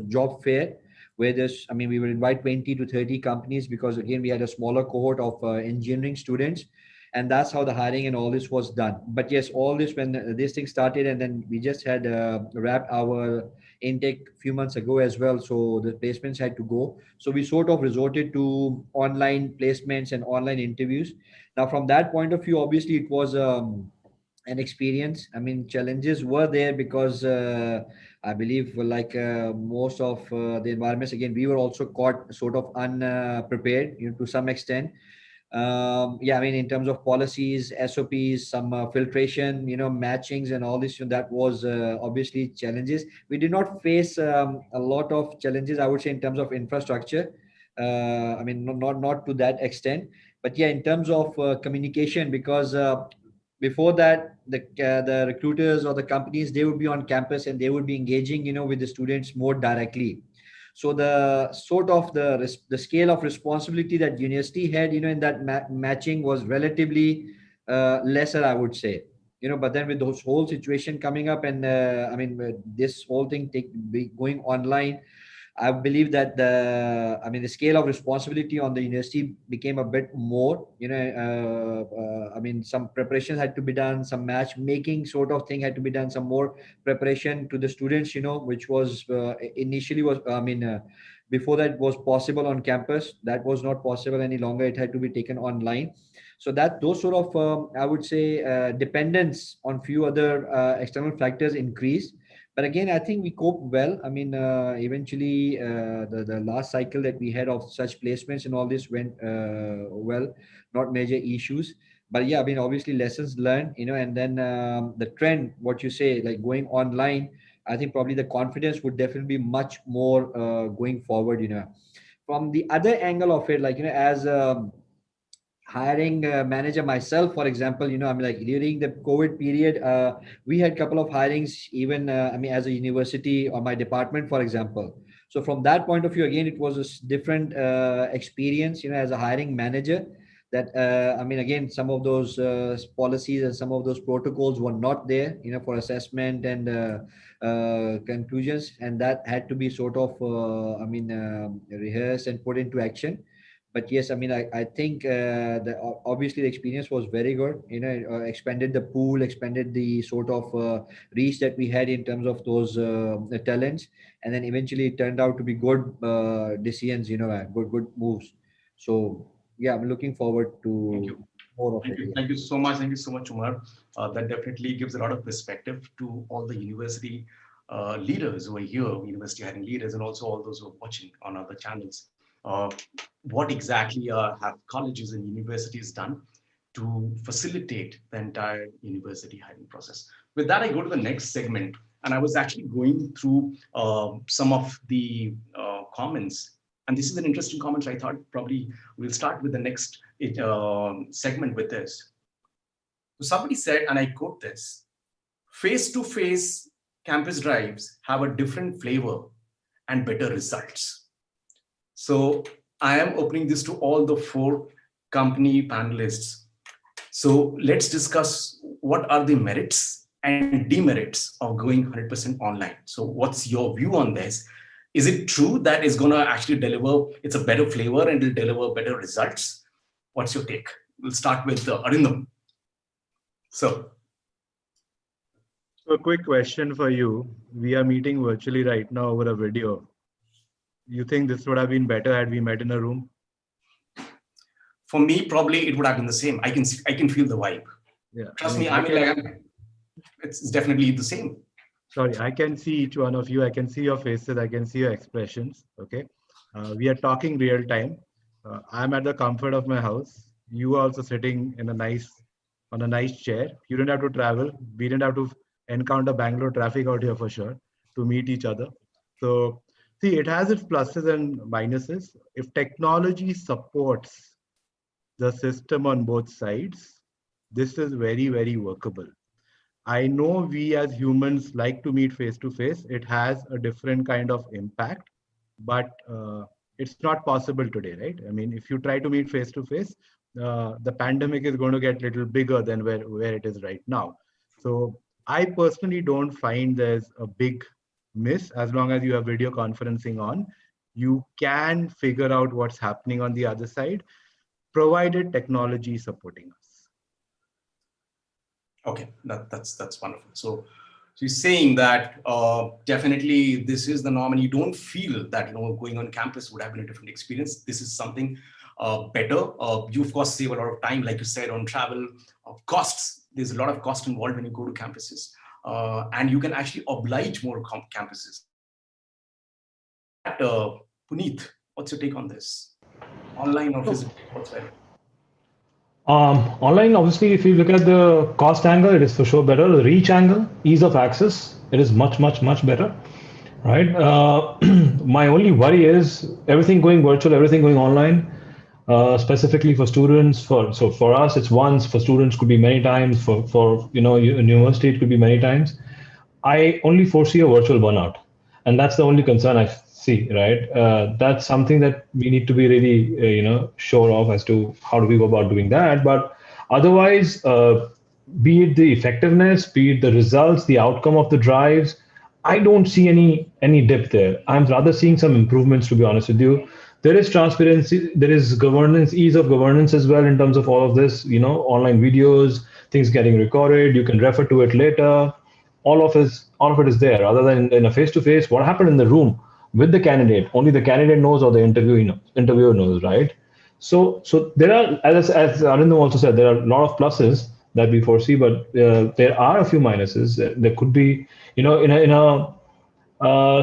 job fair, where we will invite 20 to 30 companies, because again, we had a smaller cohort of engineering students, and that's how the hiring and all this was done. But yes, all this, when this thing started, and then we just had wrapped our intake a few months ago as well, so the placements had to go. So we sort of resorted to online placements and online interviews. Now from that point of view, obviously it was and experience. I mean, challenges were there because I believe like most of the environments, again, we were also caught sort of unprepared, to some extent. Yeah, I mean, in terms of policies, SOPs, some filtration, matchings and all this, that was obviously challenges. We did not face a lot of challenges, I would say, in terms of infrastructure. I mean, not to that extent, but yeah, in terms of communication, because before that, the recruiters or the companies, they would be on campus and they would be engaging, with the students more directly. So the sort of the scale of responsibility that university had, in that matching was relatively lesser, I would say. But then with those whole situation coming up, and I mean, this whole thing going online, I believe that the scale of responsibility on the university became a bit more. I mean, some preparation had to be done, some matchmaking sort of thing had to be done, some more preparation to the students, which was initially was, before that was possible on campus. That was not possible any longer. It had to be taken online. So that those sort of, I would say, dependence on few other external factors increased. But again, I think we coped well. I mean, eventually, the last cycle that we had of such placements and all this went well, not major issues. But yeah, I mean, obviously lessons learned, and then the trend, what you say, like going online, I think probably the confidence would definitely be much more going forward. From the other angle of it, like, as hiring manager myself, for example, I mean, like during the COVID period, we had a couple of hirings, even I mean, as a university or my department, for example. So from that point of view, again, it was a different experience, as a hiring manager. That I mean, again, some of those policies and some of those protocols were not there, for assessment and conclusions, and that had to be sort of rehearsed and put into action. But yes, I mean, I think obviously the experience was very good. Expanded the pool, expanded the sort of reach that we had in terms of those the talents, and then eventually it turned out to be good decisions. Good moves. So yeah, I'm looking forward Thank to you. more of Thank it. you. Yeah. Thank you so much. Thank you so much, Umar. That definitely gives a lot of perspective to all the university leaders who are here, university hiring leaders, and also all those who are watching on other channels. Uh, what exactly have colleges and universities done to facilitate the entire university hiring process? With that, I go to the next segment, and I was actually going through some of the comments, and this is an interesting comment. So I thought probably we'll start with the next segment with this. So somebody said, and I quote this: face-to-face campus drives have a different flavor and better results. So I am opening this to all the four company panelists. So let's discuss what are the merits and demerits of going 100% online. So what's your view on this? Is it true that it's going to actually deliver, it's a better flavor and it'll deliver better results? What's your take? We'll start with Arindam. So So, a quick question for you. We are meeting virtually right now over a video. You think this would have been better had we met in a room? for me, probably it would have been the same. I can feel the vibe. Yeah. Trust me, I mean, like, it's definitely the same. Sorry, I can see each one of you. I can see your faces. I can see your expressions. Okay. We are talking real time. I'm at the comfort of my house. You are also sitting in on a nice chair. You didn't have to travel. We didn't have to encounter Bangalore traffic out here for sure to meet each other. So see, it has its pluses and minuses. If technology supports the system on both sides, this is very, very workable. I know we as humans like to meet face to face. It has a different kind of impact, but it's not possible today, right? I mean, if you try to meet face to face, the pandemic is going to get a little bigger than where it is right now. So I personally don't find there's a big miss as long as you have video conferencing on. You can figure out what's happening on the other side, provided technology is supporting us. Okay, that's wonderful. So he's saying that definitely this is the norm, and you don't feel that going on campus would have been a different experience. This is something better. You of course save a lot of time, like you said, on travel, costs. There's a lot of cost involved when you go to campuses, and you can actually oblige more campuses. Puneet, what's your take on this? Online or physical? What's better? Online, obviously, if you look at the cost angle, it is for sure better. The reach angle, ease of access, it is much, much, much better, right? My only worry is everything going virtual, everything going online, specifically for students. For us, it's once. For students, could be many times. For university, it could be many times. I only foresee a virtual burnout, and that's the only concern I see. Right, that's something that we need to be really, sure of as to how do we go about doing that. But otherwise, be it the effectiveness, be it the results, the outcome of the drives, I don't see any dip there. I'm rather seeing some improvements, to be honest with you. There is transparency, there is governance, ease of governance as well in terms of all of this. Online videos, things getting recorded, you can refer to it later, all of it is there. Other than in a face-to-face, what happened in the room with the candidate, only the candidate knows, or the interviewer knows, right? So there are, as Arindam also said, there are a lot of pluses that we foresee, but there are a few minuses. There could be, in a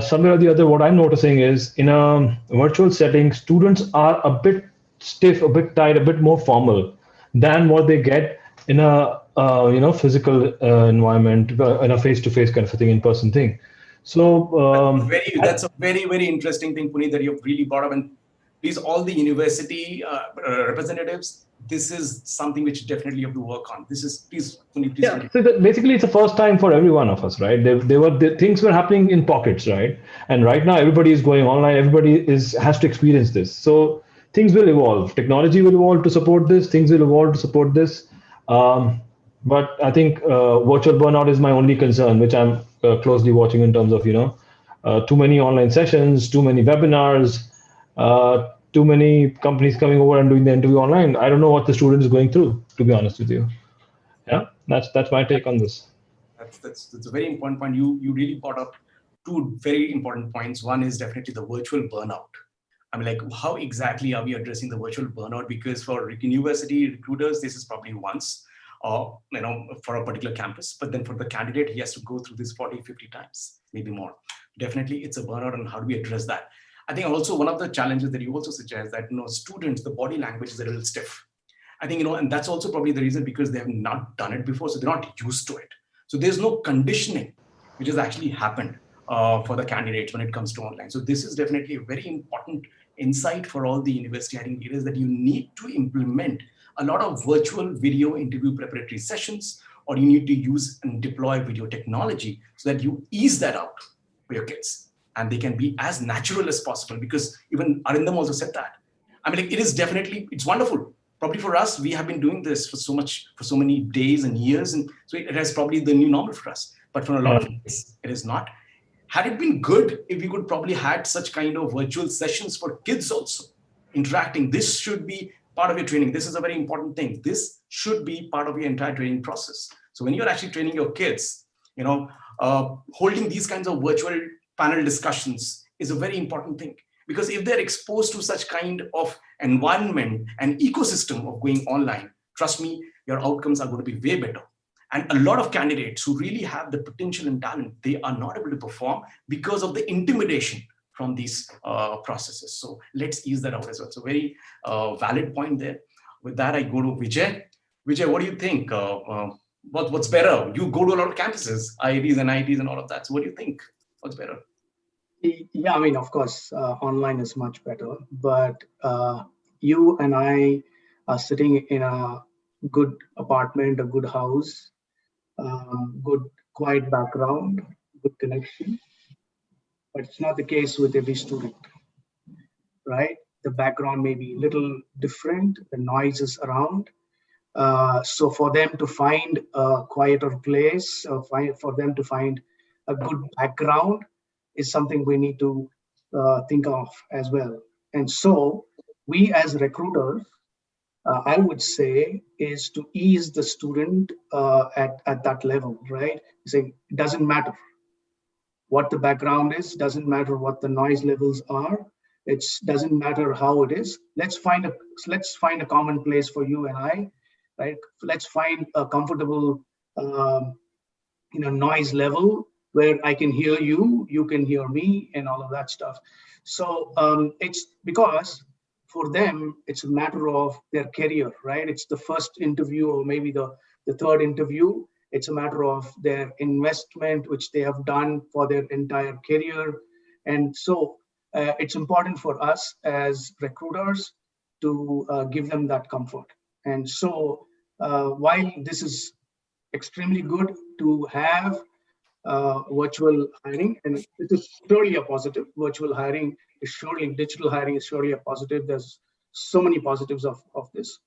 somewhere or the other, what I'm noticing is in a virtual setting, students are a bit stiff, a bit tight, a bit more formal than what they get in a physical environment, in a face-to-face kind of a thing, in-person thing. So That's a very, very interesting thing, Puneet, that you've really brought up. And please, all the university representatives, this is something which definitely you have to work on. This is, please, Puneet, please yeah, continue. so basically it's the first time for every one of us, right? Things were happening in pockets, right? And right now everybody is going online. Everybody has to experience this. So things will evolve. Technology will evolve to support this. Things will evolve to support this. But I think virtual burnout is my only concern, which I'm closely watching in terms of too many online sessions, too many webinars, too many companies coming over and doing the interview online. I don't know what the student is going through, to be honest with you. Yeah, that's my take on this. That's a very important point. You really brought up two very important points. One is definitely the virtual burnout. I mean, like, how exactly are we addressing the virtual burnout? Because for university recruiters, this is probably once, for a particular campus. But then for the candidate, he has to go through this 40, 50 times, maybe more. Definitely, it's a burnout, and how do we address that? I think also one of the challenges that you also suggest that students, the body language is a little stiff. I think, and that's also probably the reason, because they have not done it before, so they're not used to it. So there's no conditioning which has actually happened for the candidates when it comes to online. So this is definitely a very important insight for all the university hiring leaders, that you need to implement a lot of virtual video interview preparatory sessions, or you need to use and deploy video technology so that you ease that out for your kids and they can be as natural as possible. Because even Arindam also said that. I mean, like, it's wonderful. Probably for us, we have been doing this for so many days and years, and so it has probably the new normal for us. But for a lot of us, it is not. Had it been good if we could probably had such kind of virtual sessions for kids also interacting? This should be part of your training. This is a very important thing. This should be part of your entire training process. So when you're actually training your kids, holding these kinds of virtual panel discussions is a very important thing. Because if they're exposed to such kind of environment and ecosystem of going online, trust me, your outcomes are going to be way better. And a lot of candidates who really have the potential and talent, they are not able to perform because of the intimidation from these processes. So let's ease that out as well. So very valid point there. With that, I go to Vijay. Vijay, what do you think? What's better? You go to a lot of campuses, IITs and IITs and all of that. So what do you think? What's better? Yeah, I mean, of course, online is much better, but you and I are sitting in a good apartment, a good house, good quiet background, good connection. But it's not the case with every student, right? The background may be a little different, the noise is around. So for them to find a quieter place, for them to find a good background is something we need to think of as well. And so we as recruiters, I would say, is to ease the student at that level, right? Saying it doesn't matter what the background is, doesn't matter what the noise levels are. It doesn't matter how it is. Let's find a common place for you and I right? Let's find a comfortable noise level where I can hear you, you can hear me, and all of that stuff. So it's because for them, it's a matter of their career, right? It's the first interview or maybe the third interview. It's a matter of their investment, which they have done for their entire career. And so it's important for us as recruiters to give them that comfort. And so while this is extremely good to have virtual hiring, and it is surely a positive. Virtual hiring is surely, digital hiring is surely a positive. There's so many positives of this.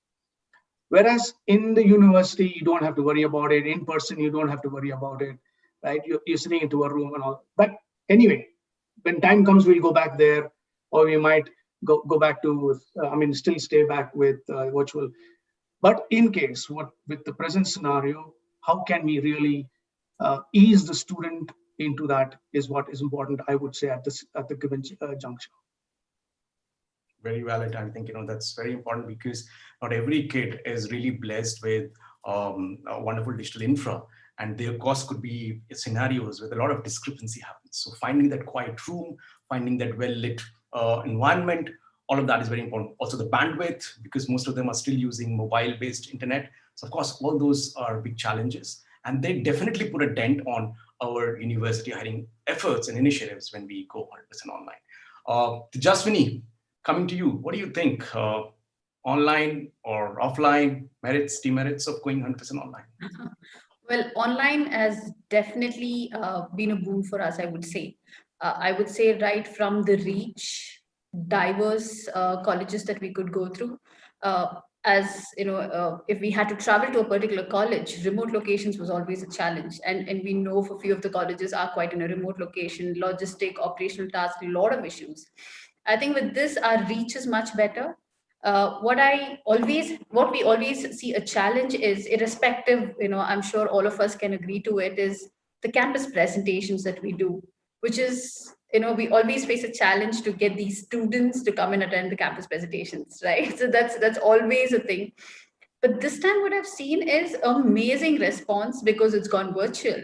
Whereas in the university, you don't have to worry about it. In person, you don't have to worry about it, right? You're sitting into a room and all. But anyway, when time comes, we'll go back there, or we might go back to, still stay back with virtual. But in case, with the present scenario, how can we really ease the student into that is what is important, I would say, at the given juncture. Very valid. I think that's very important, because not every kid is really blessed with a wonderful digital infra, and their course could be scenarios with a lot of discrepancy happens. So finding that quiet room, finding that well-lit environment, all of that is very important. Also the bandwidth, because most of them are still using mobile-based internet. So of course, all those are big challenges, and they definitely put a dent on our university hiring efforts and initiatives when we go 100% online. Jaswini, coming to you, what do you think? Online or offline, merits, demerits of going 100% online? Well, online has definitely been a boon for us, I would say. I would say right from the reach, diverse colleges that we could go through. As you know, if we had to travel to a particular college, remote locations was always a challenge. And we know for a few of the colleges are quite in a remote location, logistic, operational task, a lot of issues. I think with this, our reach is much better. What we always see a challenge is irrespective, I'm sure all of us can agree to it, is the campus presentations that we do, which is, we always face a challenge to get these students to come and attend the campus presentations, right? So that's always a thing. But this time what I've seen is amazing response because it's gone virtual.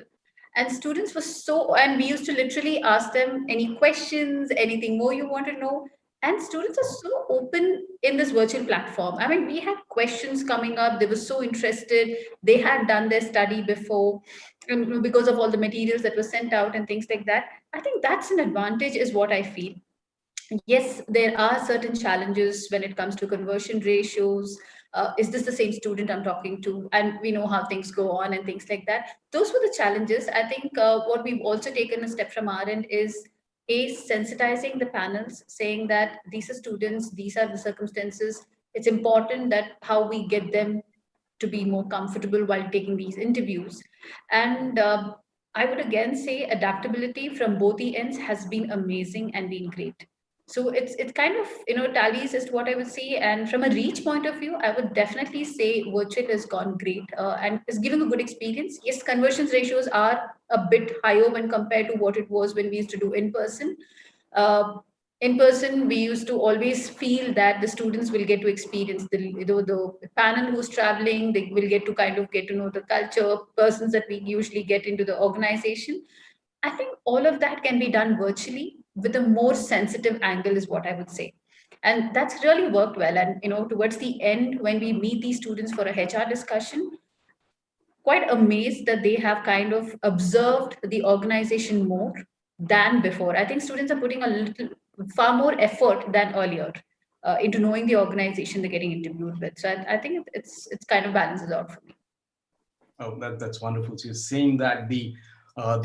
And students were and we used to literally ask them any questions, anything more you want to know. And students are so open in this virtual platform. I mean, we had questions coming up. They were so interested. They had done their study before, and because of all the materials that were sent out and things like that. I think that's an advantage, is what I feel. Yes, there are certain challenges when it comes to conversion ratios. Is this the same student I'm talking to? And we know how things go on and things like that. Those were the challenges. I think what we've also taken a step from our end is sensitizing the panels, saying that these are students, these are the circumstances. It's important that how we get them to be more comfortable while taking these interviews. And I would again say adaptability from both the ends has been amazing and been great. So it's kind of tallies as to what I would say. And from a reach point of view, I would definitely say virtual has gone great and is giving a good experience. Yes, conversions ratios are a bit higher when compared to what it was when we used to do in person. Uh, in person, we used to always feel that the students will get to experience the panel who's traveling. They will get to kind of get to know the culture, persons that we usually get into the organization. I think all of that can be done virtually with a more sensitive angle, is what I would say. And that's really worked well. And towards the end, when we meet these students for a HR discussion, quite amazed that they have kind of observed the organization more than before. I think students are putting a little far more effort than earlier into knowing the organization they're getting interviewed with. So I think it's kind of balances out for me. Oh, that's wonderful. So you're saying that the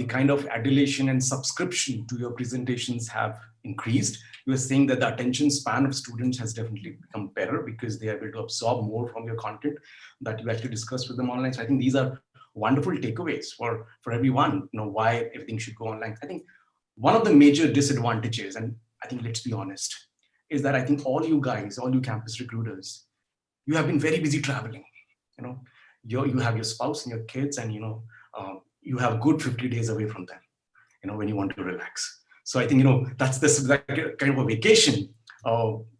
kind of adulation and subscription to your presentations have increased. You were saying that the attention span of students has definitely become better because they are able to absorb more from your content that you actually discuss with them online. So I think these are wonderful takeaways for everyone, why everything should go online. I think one of the major disadvantages, and I think let's be honest, is that I think all you guys, all you campus recruiters, you have been very busy traveling. You have your spouse and your kids, and you have a good 50 days away from them, when you want to relax. So I think that's this kind of a vacation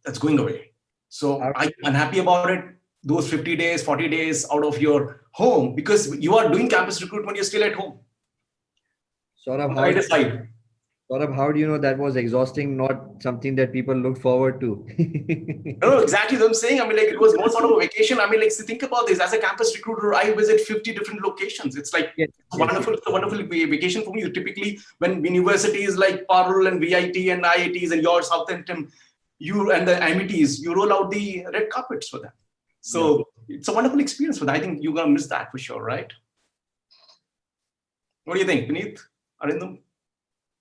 that's going away. So are you unhappy about it? those 50 days, 40 days out of your home, because you are doing campus recruitment, you're still at home. Saurabh, On the right side. Saurabh, how do you know that was exhausting, not something that people look forward to? No, exactly what I'm saying. I mean, like, it was more sort of a vacation. I mean, like, think about this. As a campus recruiter, I visit 50 different locations. It's like Yes, wonderful. It's a wonderful vacation for me. Typically, when universities like Parul and VIT and IITs and your Southampton, you and the MITs, you roll out the red carpets for them. So it's a wonderful experience for that. I think you're gonna miss that for sure, right? What do you think, Puneet? Arindam?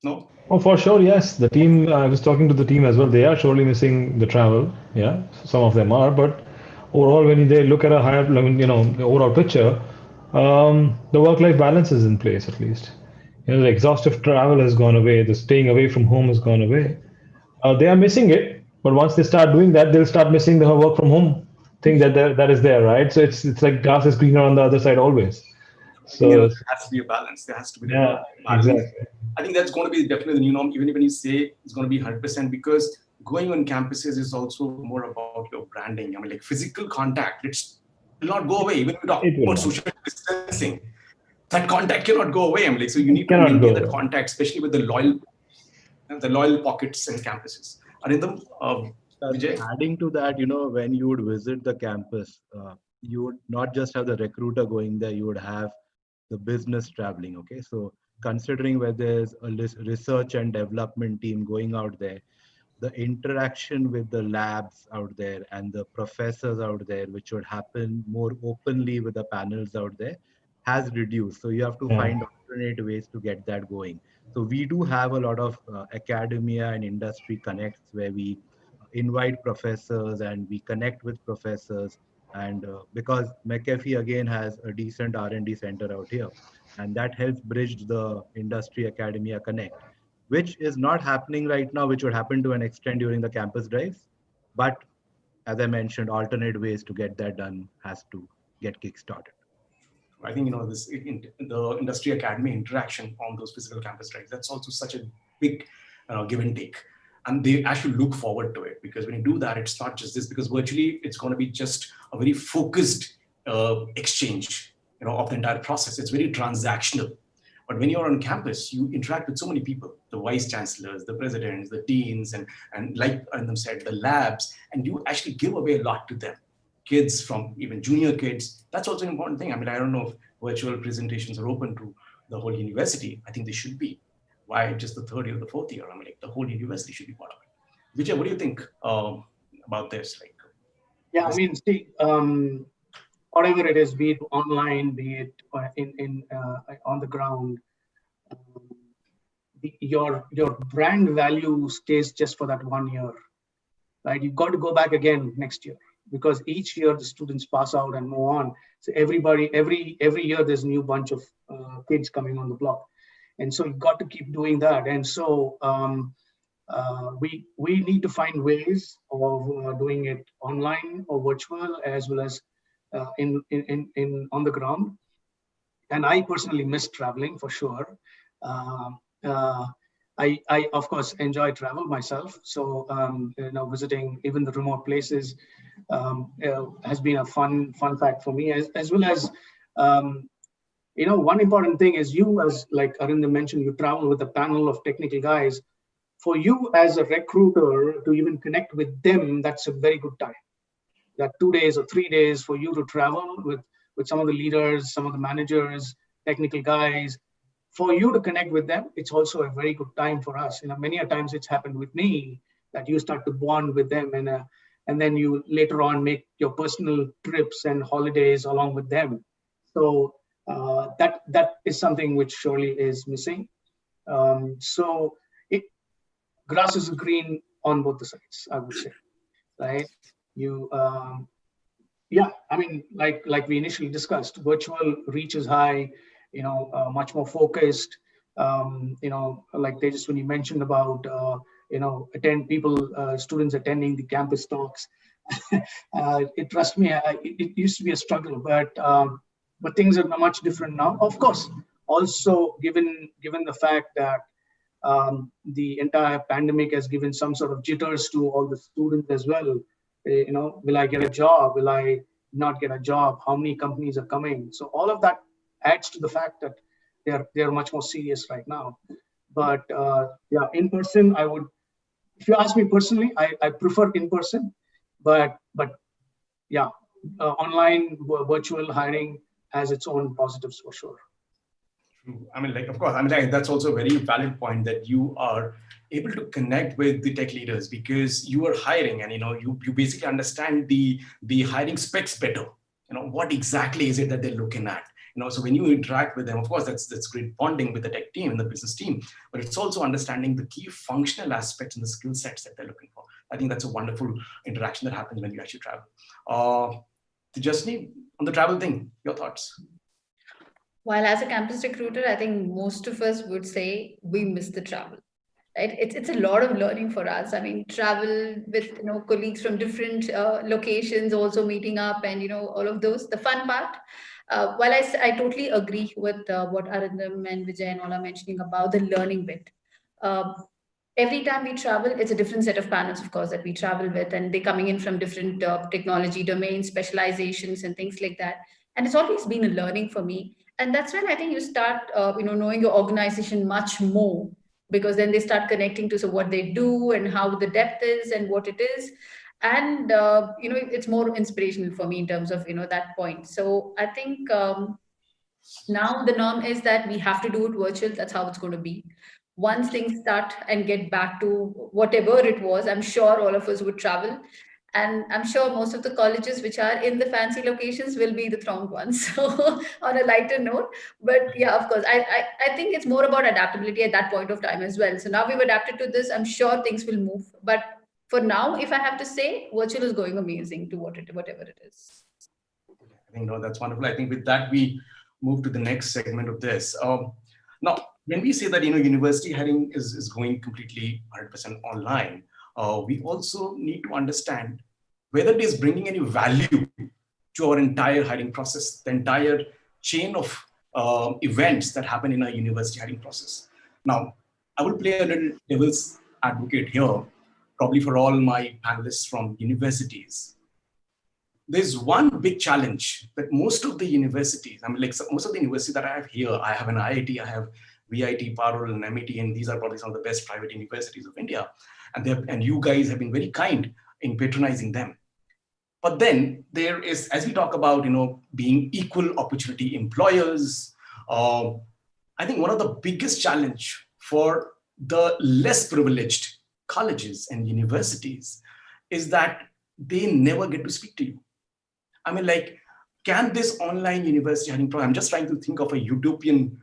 No? Oh, for sure, yes. The team, I was talking to the team as well. They are surely missing the travel. Yeah, some of them are. But overall, when they look at a higher, the overall picture, the work-life balance is in place at least. The exhaustive travel has gone away. The staying away from home has gone away. They are missing it, but once they start doing that, they'll start missing the work from home thing that is there, right? So it's like grass is greener on the other side always. I think, So there has to be a balance. There has to be yeah, a balance. exactly. I think that's going to be definitely the new norm, even when you say it's going to be 100%, because going on campuses is also more about your branding. I mean, like physical contact, it will not go away. Even if we talk It will about not. social distancing, that contact cannot go away. I mean, like, so you It need to cannot maintain go that away. contact, especially with the loyal pockets and campuses. Arindam, Vijay? Adding to that, when you would visit the campus, you would not just have the recruiter going there, you would have the business traveling. Okay, so considering where there's a research and development team going out there, the interaction with the labs out there and the professors out there, which would happen more openly with the panels out there, has reduced. So you have to Yeah. find alternate ways to get that going. So we do have a lot of academia and industry connects where we invite professors and we connect with professors. And because McAfee again has a decent R&D center out here, and that helps bridge the industry academia connect, which is not happening right now, which would happen to an extent during the campus drives. But as I mentioned, alternate ways to get that done has to get kickstarted. I think the industry academy interaction on those physical campus drives. That's also such a big give and take, and they actually look forward to it, because when you do that, it's not just this, because virtually it's going to be just a very focused exchange, of the entire process. It's very transactional. But when you're on campus, you interact with so many people, the vice chancellors, the presidents, the deans, and like Arindam said, the labs, and you actually give away a lot to them. Kids, from even junior kids. That's also an important thing. I mean, I don't know if virtual presentations are open to the whole university. I think they should be. Why just the third year, the fourth year? I mean, like, the whole university should be part of it. Vijay, what do you think about this? Like, Yeah, I mean, see, whatever it is, be it online, be it in on the ground, um, your brand value stays just for that 1 year, right? You've got to go back again next year, because each year the students pass out and move on. So every year there's a new bunch of kids coming on the block, and so you've got to keep doing that. And so we need to find ways of doing it online or virtual, as well as in on the ground. And I personally miss traveling for sure. Um, uh, I of course enjoy travel myself. So visiting even the remote places has been a fun fact for me, as well as um, one important thing is, you, as like Arindam mentioned, you travel with a panel of technical guys. For you as a recruiter to even connect with them, that's a very good time. That 2 days or 3 days for you to travel with some of the leaders, some of the managers, technical guys, for you to connect with them, it's also a very good time for us. Many a times it's happened with me that you start to bond with them, and then you later on make your personal trips and holidays along with them. So that is something which surely is missing. So it grass is green on both the sides, I would say, right? You Yeah, I mean, like we initially discussed, virtual reach is high, much more focused. Like Tejas, when you mentioned about students attending the campus talks, trust me, it used to be a struggle, but things are much different now. Of course, also given the fact that the entire pandemic has given some sort of jitters to all the students as well. Will I get a job? Will I, not get a job, how many companies are coming. So all of that adds to the fact that they're much more serious right now. But yeah, in person, I would, if you ask me personally, I prefer in person, but yeah, online virtual hiring has its own positives for sure. True. I mean, like, of course, I mean, like, that's also a very valid point that you are able to connect with the tech leaders because you are hiring, and you basically understand the hiring specs better. What exactly is it that they're looking at? So when you interact with them, of course, that's great bonding with the tech team and the business team, but it's also understanding the key functional aspects and the skill sets that they're looking for. I think that's a wonderful interaction that happens when you actually travel. Tejasvi, on the travel thing, your thoughts? While as a campus recruiter, I think most of us would say we miss the travel. Right? It's a lot of learning for us. I mean, travel with colleagues from different locations, also meeting up, and all of those. The fun part. While I totally agree with what Arindam and Vijay and all are mentioning about the learning bit. Uh, every time we travel, it's a different set of panels, of course, that we travel with, and they're coming in from different technology domains, specializations, and things like that. And it's always been a learning for me. And that's when I think you start, knowing your organization much more, because then they start connecting to what they do and how the depth is and what it is. And it's more inspirational for me in terms of that point. So I think now the norm is that we have to do it virtual. That's how it's going to be. Once things start and get back to whatever it was, I'm sure all of us would travel. And I'm sure most of the colleges which are in the fancy locations will be the thronged ones. So on a lighter note, but yeah, of course, I think it's more about adaptability at that point of time as well. So now we've adapted to this. I'm sure things will move. But for now, if I have to say, virtual is going amazing to whatever it is. I think that's wonderful. I think with that, we move to the next segment of this. Now, when we say that university hiring is going completely 100% online, we also need to understand whether it is bringing any value to our entire hiring process, the entire chain of events that happen in a university hiring process. Now, I will play a little devil's advocate here, probably for all my panelists from universities. There's one big challenge that most of the universities, I mean, like most of the universities that I have here, I have an IIT, I have VIT, Parul, and MIT, and these are probably some of the best private universities of India. And you guys have been very kind in patronizing them. But then there is, as we talk about, being equal opportunity employers, I think one of the biggest challenge for the less privileged colleges and universities is that they never get to speak to you. I mean, like, can this online university hiring program, I'm just trying to think of a utopian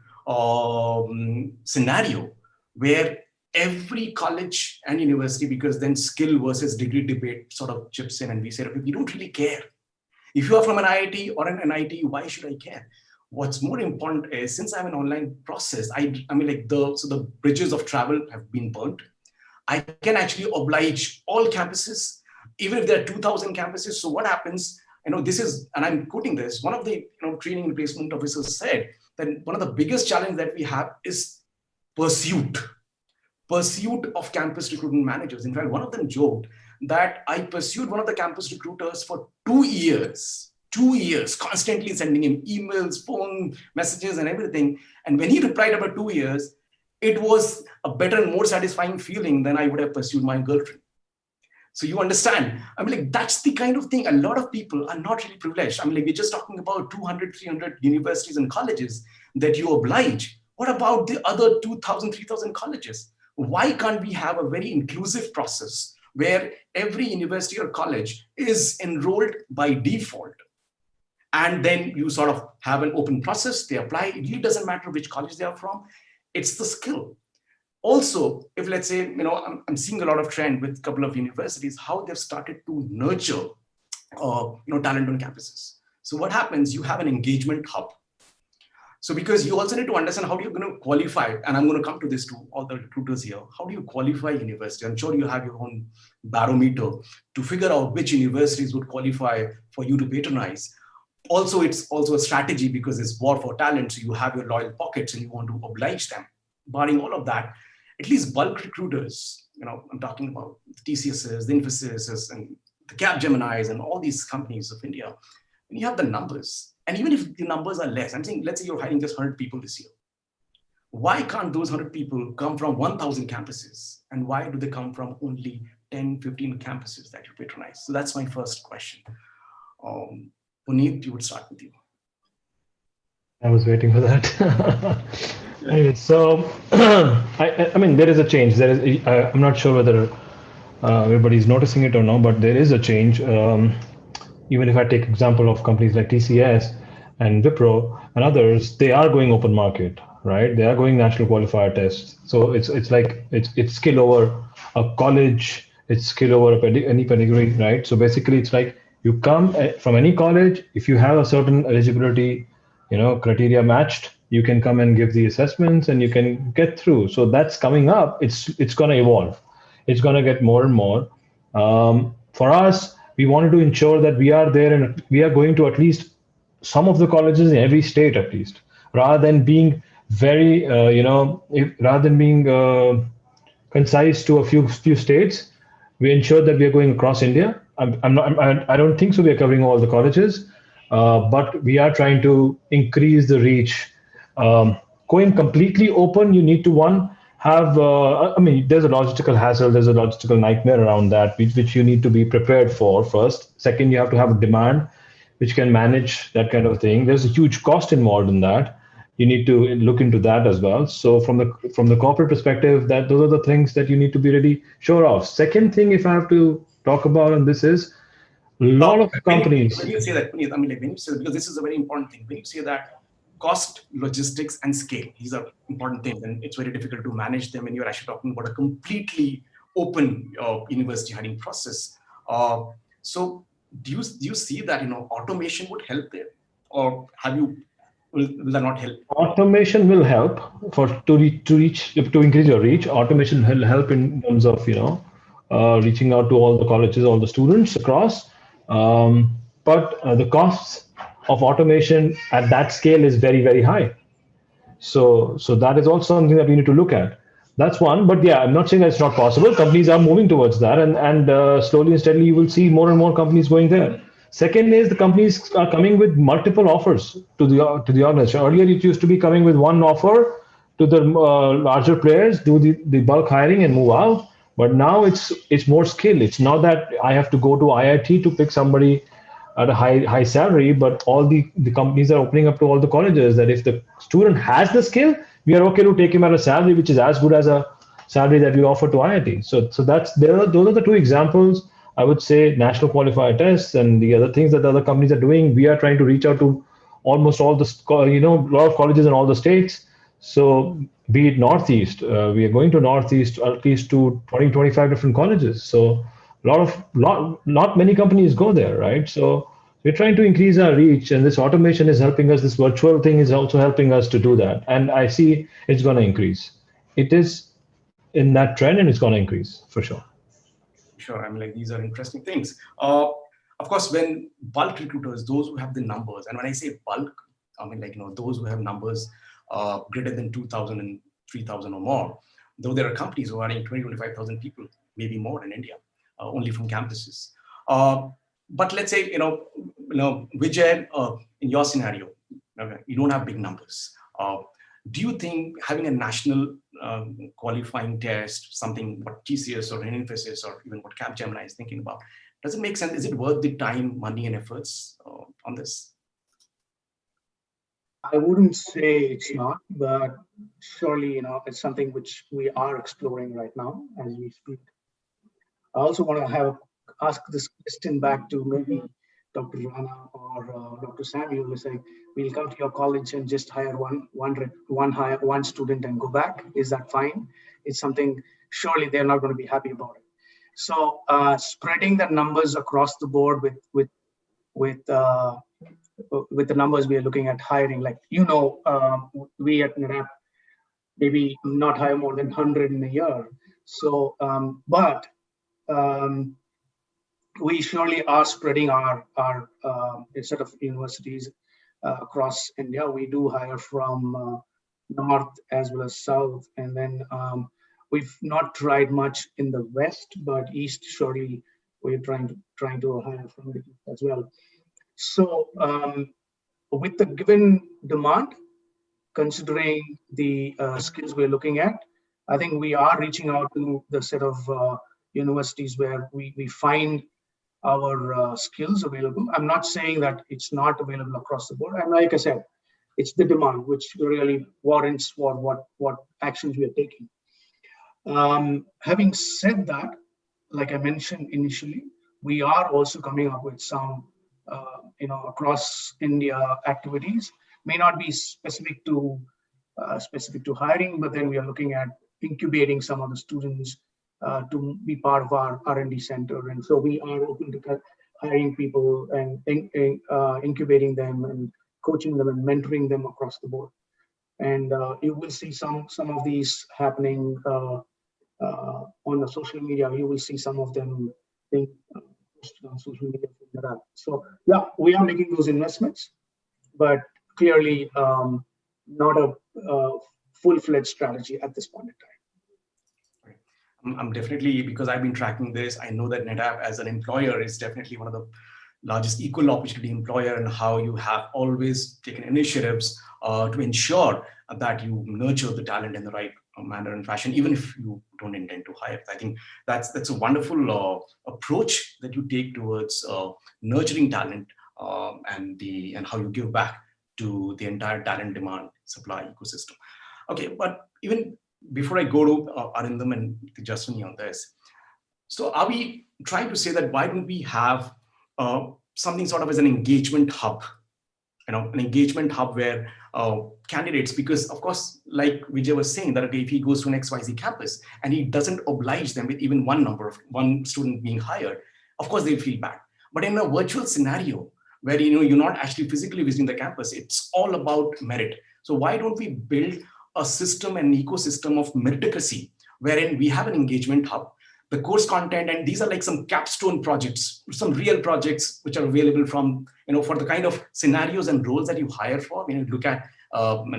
scenario where every college and university, because then skill versus degree debate sort of chips in and we say, okay, we don't really care. If you are from an IIT or an NIT, why should I care? What's more important is, since I'm an online process, I mean, like the bridges of travel have been burnt. I can actually oblige all campuses, even if there are 2,000 campuses. So what happens? This is, and I'm quoting this, one of the training and placement officers said that one of the biggest challenges that we have is pursuit of campus recruitment managers. In fact, one of them joked that I pursued one of the campus recruiters for 2 years, constantly sending him emails, phone messages, and everything. And when he replied about 2 years, it was a better and more satisfying feeling than I would have pursued my girlfriend. So you understand, I mean, like, that's the kind of thing. A lot of people are not really privileged. I mean, like, we're just talking about 200, 300 universities and colleges that you oblige. What about the other 2,000, 3,000 colleges? Why can't we have a very inclusive process where every university or college is enrolled by default? And then you sort of have an open process, they apply. It really doesn't matter which college they are from. It's the skill. Also, if let's say, I'm seeing a lot of trend with a couple of universities, how they've started to nurture, talent on campuses. So what happens, you have an engagement hub. So because you also need to understand how you're going to qualify, and I'm going to come to this to all the recruiters here. How do you qualify university? I'm sure you have your own barometer to figure out which universities would qualify for you to patronize. Also, it's also a strategy because it's war for talent. So you have your loyal pockets and you want to oblige them. Barring all of that, at least bulk recruiters, I'm talking about the TCSs, the Infosys, and the Capgeminis, and all these companies of India, and you have the numbers, and even if the numbers are less, I'm saying, let's say you're hiring just 100 people this year. Why can't those 100 people come from 1,000 campuses? And why do they come from only 10, 15 campuses that you patronize? So that's my first question. Puneet, we would start with you. I was waiting for that. Anyway, so I mean, there is a change. There is. I'm not sure whether everybody's noticing it or not, but there is a change. Even if I take example of companies like TCS and Wipro and others, they are going open market, right? They are going national qualifier tests. So it's like it's skill over a college, it's skill over any pedigree, right? So basically, it's like you come from any college, if you have a certain eligibility, criteria matched, you can come and give the assessments and you can get through. So that's coming up. It's going to evolve. It's going to get more and more. For us, we wanted to ensure that we are there and we are going to at least some of the colleges in every state, at least, rather than being very, rather than being concise to a few states. We ensure that we are going across India. I don't think so. We are covering all the colleges, but we are trying to increase the reach. Going completely open, you need to have. I mean, there's a logistical hassle. There's a logistical nightmare around that, which you need to be prepared for first. Second, you have to have a demand which can manage that kind of thing. There's a huge cost involved in that. You need to look into that as well. So from the corporate perspective, that those are the things that you need to be really sure of. Second thing, if I have to talk about, and this is a lot of companies. When you say that, Puneet, I mean, like when you say, because this is a very important thing. When you say that cost, logistics, and scale, these are important things, and it's very difficult to manage them when you're actually talking about a completely open university hiring process. So do you see that automation would help there, or will that not help? Automation will help to increase your reach. Automation will help in terms of reaching out to all the colleges, all the students across. But the costs of automation at that scale is very, very high. So that is also something that we need to look at. That's one. But yeah, I'm not saying that it's not possible. Companies are moving towards that, and slowly and steadily you will see more and more companies going there. Second is the companies are coming with multiple offers to the organization. Earlier, it used to be coming with one offer to the larger players, do the bulk hiring and move out. But now it's more skill. It's not that I have to go to IIT to pick somebody at a high salary, but all the companies are opening up to all the colleges that if the student has the skill, we are okay to take him at a salary which is as good as a salary that we offer to IIT. So those are the two examples. I would say national qualifier tests and the other things that the other companies are doing. We are trying to reach out to almost all the a lot of colleges in all the states. So be it Northeast, we are going to Northeast at least to 20-25 different colleges. So not many companies go there, right? So we're trying to increase our reach, and this automation is helping us. This virtual thing is also helping us to do that, and I see it's going to increase. It is in that trend, and it's going to increase for sure. Sure, I mean, like, these are interesting things. Of course, when bulk recruiters, those who have the numbers, and when I say bulk, I mean, like, those who have numbers greater than 2,000 and 3,000 or more, though there are companies who are hiring 20-25,000 people, maybe more in India, only from campuses. But let's say, Vijay, in your scenario, okay, you don't have big numbers. Do you think having a national qualifying test, something what TCS or Infosys or even what Capgemini is thinking about, does it make sense? Is it worth the time, money, and efforts on this? I wouldn't say it's not, but surely, it's something which we are exploring right now as we speak. I also want to ask this question back to maybe Dr. Rana or Dr. Samuel. Who saying we'll come to your college and just hire one student and go back. Is that fine? It's something. Surely they're not going to be happy about it. So spreading the numbers across the board with the numbers we are looking at hiring, like we at NRAP maybe not hire more than 100 in a year. So, but we surely are spreading our set of universities across India. We do hire from north as well as south, and then we've not tried much in the west, but east surely we're trying to hire from the east as well. So with the given demand, considering the skills we're looking at, I think we are reaching out to the set of universities where we find our skills available. I'm not saying that it's not available across the board. And like I said, it's the demand which really warrants for what actions we are taking. Having said that, like I mentioned initially, we are also coming up with some, across India activities. May not be specific to hiring, but then we are looking at incubating some of the students to be part of our R&D center, and so we are open to hiring people and incubating them and coaching them and mentoring them across the board. And you will see some of these happening. On the social media, you will see some of them being posted on social media. So yeah, we are making those investments, but clearly not a full-fledged strategy at this point in time. I'm definitely, because I've been tracking this, I know that NetApp as an employer is definitely one of the largest equal opportunity employer, and how you have always taken initiatives to ensure that you nurture the talent in the right manner and fashion, even if you don't intend to hire. I think that's a wonderful approach that you take towards nurturing talent, and how you give back to the entire talent demand supply ecosystem. Okay, but even before I go to Arindam and Jaswini on this, so are we trying to say that why don't we have something sort of as an engagement hub, an engagement hub where candidates, because of course, like Vijay was saying, that okay, if he goes to an XYZ campus and he doesn't oblige them with even one student being hired, of course they feel bad. But in a virtual scenario where you're not actually physically visiting the campus, it's all about merit. So why don't we build a system, an ecosystem of meritocracy, wherein we have an engagement hub, the course content, and these are like some capstone projects, some real projects which are available from, for the kind of scenarios and roles that you hire for. When you look at,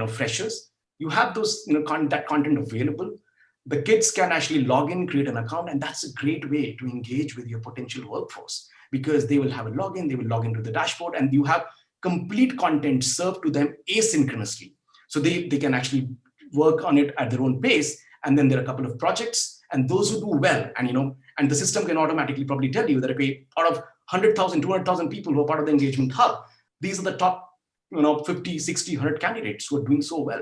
freshers, you have those, that content available. The kids can actually log in, create an account, and that's a great way to engage with your potential workforce, because they will have a login, they will log into the dashboard, and you have complete content served to them asynchronously. So they can actually work on it at their own pace. And then there are a couple of projects, and those who do well, and the system can automatically probably tell you that, okay, out of 100,000, 200,000 people who are part of the engagement hub, these are the top, 50, 60, 100 candidates who are doing so well.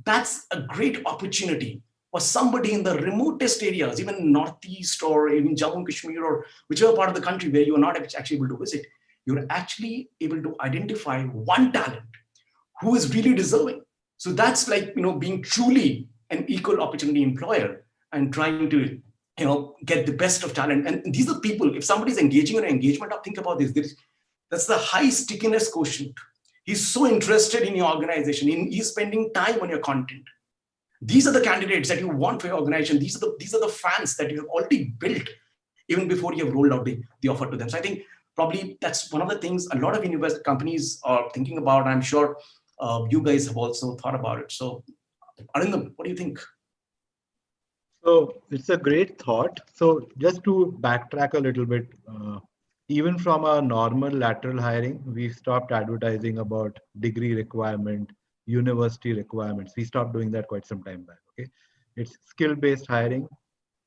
That's a great opportunity for somebody in the remotest areas, even Northeast or even Jammu and Kashmir or whichever part of the country where you are not actually able to visit. You're actually able to identify one talent who is really deserving. So that's like, being truly an equal opportunity employer and trying to, get the best of talent. And these are people, if somebody's engaging in an engagement, think about this. That's the high stickiness quotient. He's so interested in your organization. He's spending time on your content. These are the candidates that you want for your organization. These are the fans that you have already built even before you have rolled out the offer to them. So I think probably that's one of the things a lot of university companies are thinking about. I'm sure you guys have also thought about it. So Arindam, what do you think? So it's a great thought. So just to backtrack a little bit, even from our normal lateral hiring, we stopped advertising about degree requirement, university requirements. We stopped doing that quite some time back. Okay, it's skill-based hiring,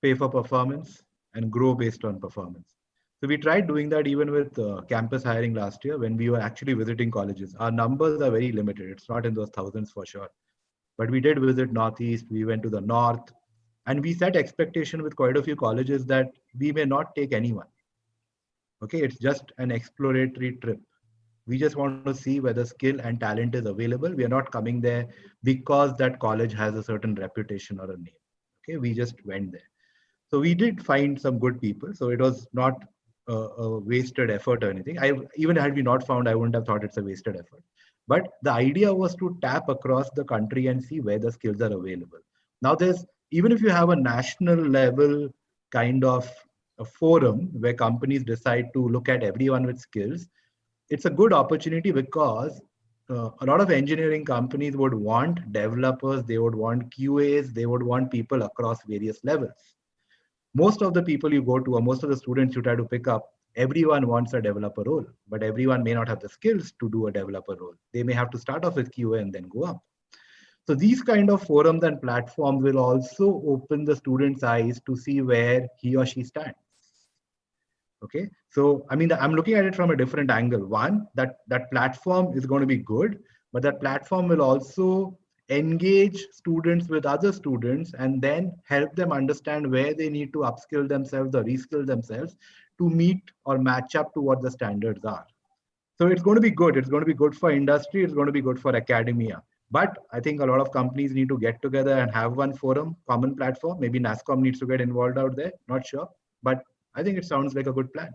pay for performance, and grow based on performance. So we tried doing that even with campus hiring last year when we were actually visiting colleges. Our numbers are very limited. It's not in those thousands for sure. But we did visit Northeast, we went to the North, and we set expectation with quite a few colleges that we may not take anyone. Okay, it's just an exploratory trip. We just want to see whether skill and talent is available. We are not coming there because that college has a certain reputation or a name. Okay, we just went there. So we did find some good people. So it was not a wasted effort or anything. Even had we not found, I wouldn't have thought it's a wasted effort. But the idea was to tap across the country and see where the skills are available. Now even if you have a national level kind of a forum where companies decide to look at everyone with skills, it's a good opportunity because a lot of engineering companies would want developers, they would want QAs, they would want people across various levels. Most of the people you go to, or most of the students you try to pick up, everyone wants a developer role, but everyone may not have the skills to do a developer role. They may have to start off with QA and then go up. So these kind of forums and platforms will also open the student's eyes to see where he or she stands. Okay, so I mean, I'm looking at it from a different angle. One, that platform is going to be good, but that platform will also engage students with other students and then help them understand where they need to upskill themselves or reskill themselves to meet or match up to what the standards are. So it's going to be good. It's going to be good for industry. It's going to be good for academia. But I think a lot of companies need to get together and have one forum, common platform. Maybe NASSCOM needs to get involved out there. Not sure. But I think it sounds like a good plan.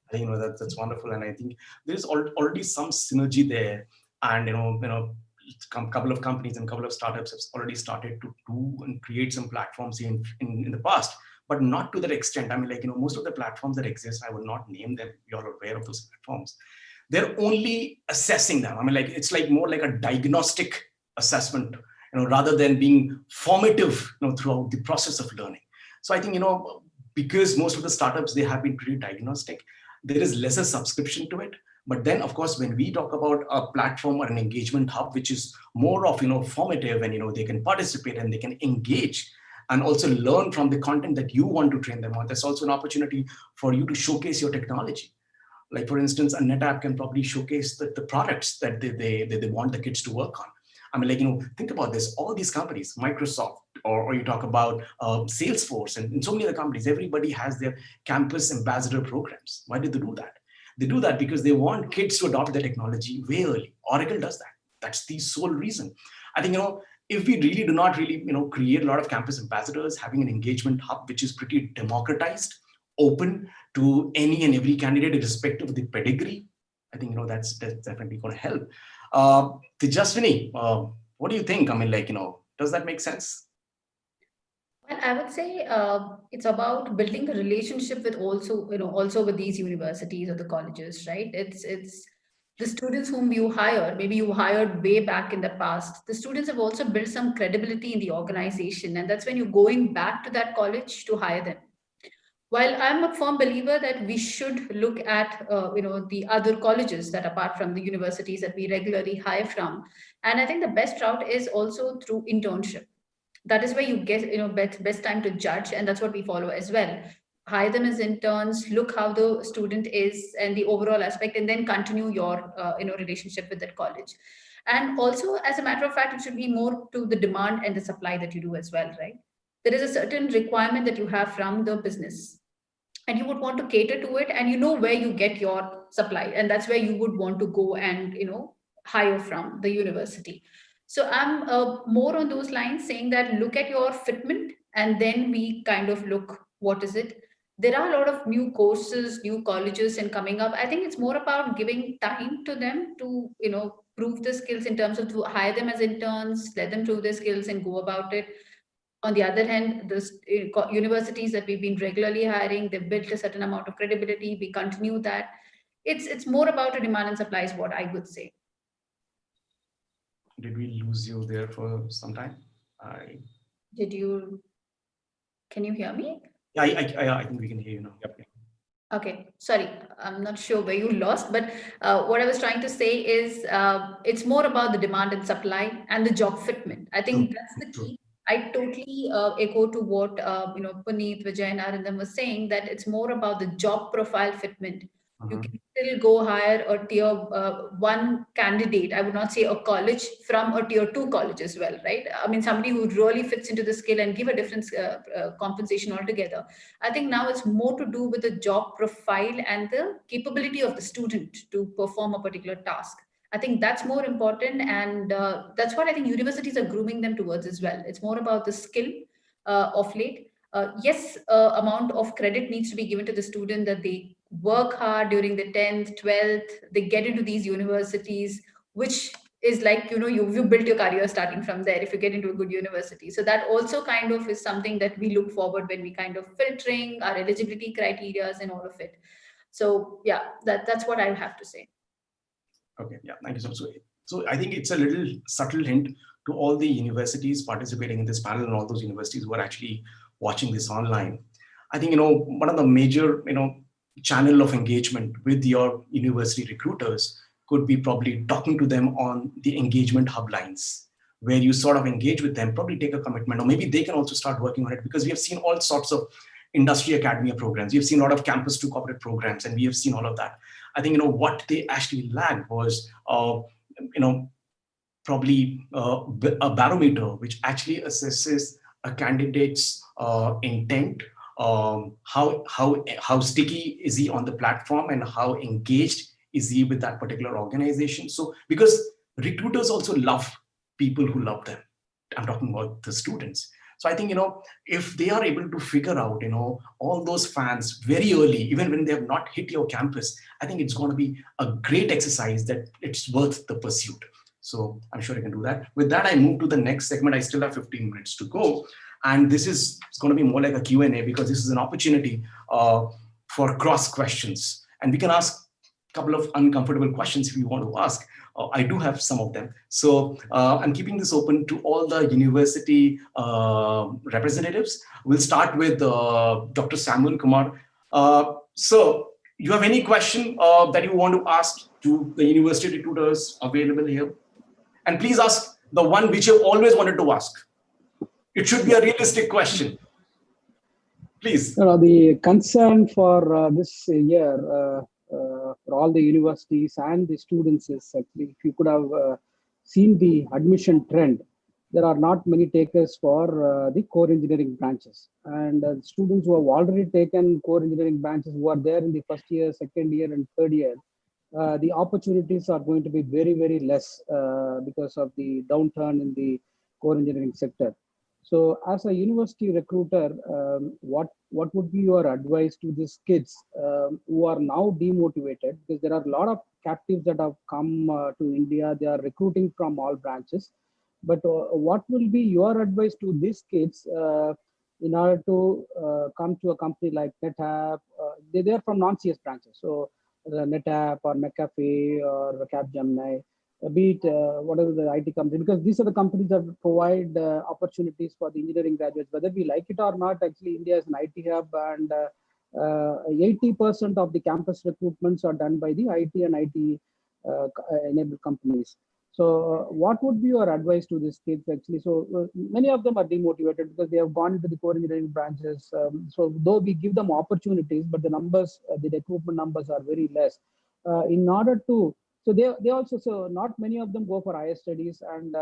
I think that's wonderful, and I think there's already some synergy there, and couple of companies and couple of startups have already started to do and create some platforms in the past, but not to that extent. I mean, like, most of the platforms that exist, I will not name them. You're aware of those platforms. They're only assessing them. I mean, like, it's like more like a diagnostic assessment, rather than being formative, throughout the process of learning. So I think, because most of the startups, they have been pretty diagnostic, there is lesser subscription to it. But then, of course, when we talk about a platform or an engagement hub, which is more of, formative, and, they can participate and they can engage and also learn from the content that you want to train them on, there's also an opportunity for you to showcase your technology. Like, for instance, a NetApp can probably showcase the products that they want the kids to work on. I mean, like, think about this, all these companies, Microsoft, or you talk about Salesforce and so many other companies, everybody has their campus ambassador programs. Why did they do that? They do that because they want kids to adopt the technology way early. Oracle does that. That's the sole reason. I think, if we really do not really, create a lot of campus ambassadors, having an engagement hub, which is pretty democratized, open to any and every candidate, irrespective of the pedigree, I think, that's definitely going to help. Tejaswini, what do you think? I mean, like, does that make sense? Well, I would say it's about building a relationship with also with these universities or the colleges, right? It's the students whom you hire, maybe you hired way back in the past. The students have also built some credibility in the organization, and that's when you're going back to that college to hire them. While I'm a firm believer that we should look at the other colleges that apart from the universities that we regularly hire from, and I think the best route is also through internship. That is where you get best time to judge, and that's what we follow as well. Hire them as interns, look how the student is and the overall aspect, and then continue your relationship with that college. And also, as a matter of fact, it should be more to the demand and the supply that you do as well, right? There is a certain requirement that you have from the business, and you would want to cater to it, and you know where you get your supply, and that's where you would want to go and hire from the university. So I'm more on those lines, saying that look at your fitment, and then we kind of look what is it. There are a lot of new courses, new colleges and coming up. I think it's more about giving time to them to prove the skills, in terms of to hire them as interns, let them prove their skills and go about it. On the other hand, the universities that we've been regularly hiring, they've built a certain amount of credibility. We continue that. It's more about a demand and supply is what I would say. Did we lose you there for some time? Can you hear me? Yeah, I think we can hear you now. Yep. Okay, sorry, I'm not sure where you lost, but what I was trying to say is it's more about the demand and supply and the job fitment. I think that's the key. I totally echo to what Puneet, Vijay, and Arindam was saying, that it's more about the job profile fitment. You can still go hire a tier one candidate. I would not say a college from a tier two college as well, right? I mean, somebody who really fits into the skill and give a different compensation altogether. I think now it's more to do with the job profile and the capability of the student to perform a particular task. I think that's more important, and that's what I think universities are grooming them towards as well. It's more about the skill of late. Yes, amount of credit needs to be given to the student, that they work hard during the 10th, 12th, they get into these universities, which is like, you built your career starting from there if you get into a good university. So that also kind of is something that we look forward when we kind of filtering our eligibility criteria and all of it. So yeah, that's what I have to say. Okay, yeah, thank you so much. So I think it's a little subtle hint to all the universities participating in this panel and all those universities who are actually watching this online. I think, one of the major, channel of engagement with your university recruiters could be probably talking to them on the engagement hub lines, where you sort of engage with them, probably take a commitment, or maybe they can also start working on it, because we have seen all sorts of industry academia programs. We have seen a lot of campus to corporate programs, and we have seen all of that. I think, what they actually lacked was, probably a barometer which actually assesses a candidate's intent, how sticky is he on the platform, and how engaged is he with that particular organization. So because recruiters also love people who love them. I'm talking about the students. So I think, if they are able to figure out, all those fans very early, even when they have not hit your campus, I think it's going to be a great exercise that it's worth the pursuit. So I'm sure I can do that. With that, I move to the next segment. I still have 15 minutes to go. And this is going to be more like a Q&A, because this is an opportunity for cross questions. And we can ask a couple of uncomfortable questions if you want to ask. I do have some of them. So I'm keeping this open to all the university representatives. We'll start with Dr. Samuel Kumar. So you have any question that you want to ask to the university recruiters available here? And please ask the one which you've always wanted to ask. It should be a realistic question. Please. The concern for this year for all the universities and the students is actually, if you could have seen the admission trend, there are not many takers for the core engineering branches. And students who have already taken core engineering branches, who are there in the first year, second year, and third year, the opportunities are going to be very, very less because of the downturn in the core engineering sector. So as a university recruiter, what would be your advice to these kids who are now demotivated? Because there are a lot of captives that have come to India. They are recruiting from all branches. But what will be your advice to these kids in order to come to a company like NetApp? They're from non-CS branches. So NetApp or McAfee or Capgemini, be it whatever the IT company, because these are the companies that provide opportunities for the engineering graduates, whether we like it or not. Actually, India is an IT hub, and 80% of the campus recruitments are done by the IT and IT enabled companies. So what would be your advice to these kids actually? So many of them are demotivated because they have gone into the core engineering branches. So though we give them opportunities, but the numbers, the recruitment numbers are very less. In order to, so they also, so not many of them go for higher studies, and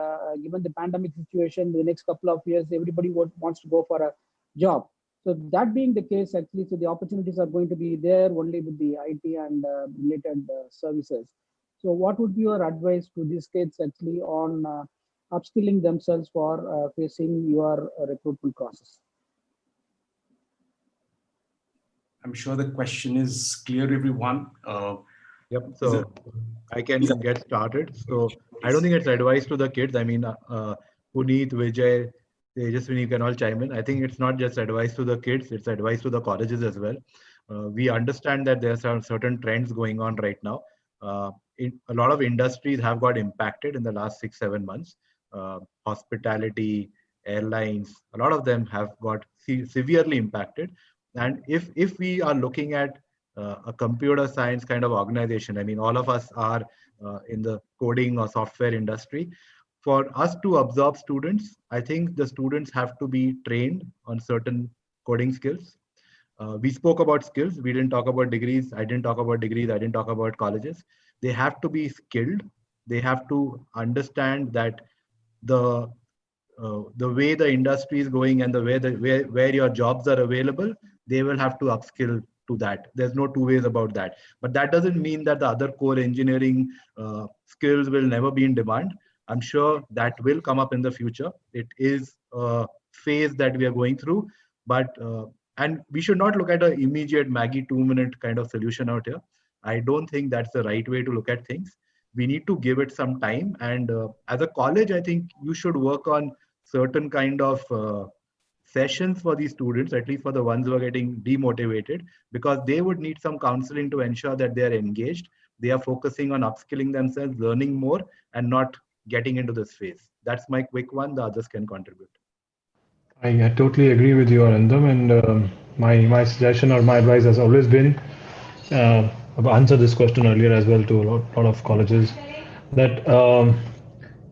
given the pandemic situation, the next couple of years, everybody wants to go for a job. So that being the case, actually, so the opportunities are going to be there only with the IT and related services. So what would be your advice to these kids actually on upskilling themselves for facing your recruitment process? I'm sure the question is clear, everyone. Yep. So I can get started. So I don't think it's advice to the kids. I mean, Puneet, Vijay, Tejaswini, you can all chime in. I think it's not just advice to the kids, it's advice to the colleges as well. We understand that there are certain trends going on right now. A lot of industries have got impacted in the last 6-7 months. Hospitality, airlines, a lot of them have got severely impacted. And if we are looking at a computer science kind of organization, I mean, all of us are in the coding or software industry. For us to absorb students, I think the students have to be trained on certain coding skills. We spoke about skills. We didn't talk about degrees. I didn't talk about degrees. I didn't talk about colleges. They have to be skilled. They have to understand that the way the industry is going and the way where your jobs are available, they will have to upskill to that. There's no two ways about that. But that doesn't mean that the other core engineering skills will never be in demand. I'm sure that will come up in the future. It is a phase that we are going through, but and we should not look at an immediate Maggie 2-minute kind of solution out here. I don't think that's the right way to look at things. We need to give it some time. And as a college, I think you should work on certain kind of sessions for these students, at least for the ones who are getting demotivated, because they would need some counseling to ensure that they are engaged. They are focusing on upskilling themselves, learning more, and not getting into this phase. That's my quick one. The others can contribute. I totally agree with you, Arindam, and my suggestion or my advice has always been I've answered this question earlier as well to a lot of colleges that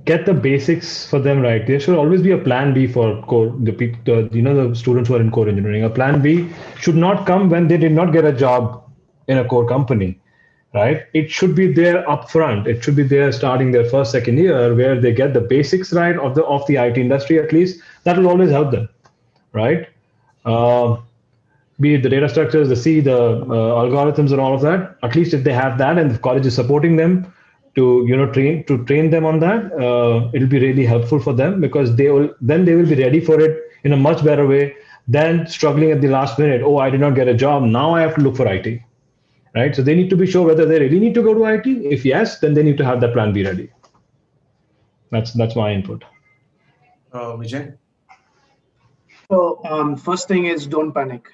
get the basics for them right. There should always be a plan B for core the students who are in core engineering. A plan B should not come when they did not get a job in a core company, right? It should be there upfront. It should be there starting their first second year where they get the basics right of the IT industry at least. That will always help them, right? Uh, be it the data structures, the C, the algorithms, and all of that. At least if they have that, and the college is supporting them to train them on that, it'll be really helpful for them because they will be ready for it in a much better way than struggling at the last minute. Oh, I did not get a job. Now I have to look for IT, right? So they need to be sure whether they really need to go to IT. If yes, then they need to have that plan B ready. That's my input. Vijay? So first thing is don't panic.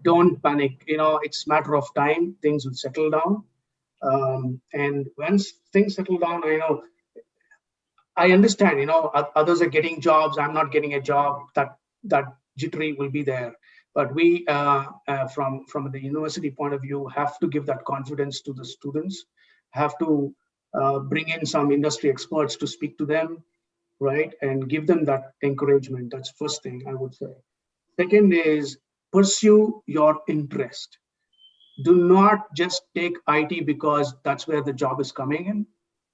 Don't panic. It's a matter of time. Things will settle down. And once things settle down, I understand, others are getting jobs. I'm not getting a job. That jittery will be there. But we, from the university point of view, have to give that confidence to the students, have to bring in some industry experts to speak to them, right? And give them that encouragement. That's first thing I would say. Second is pursue your interest. Do not just take IT because that's where the job is coming in.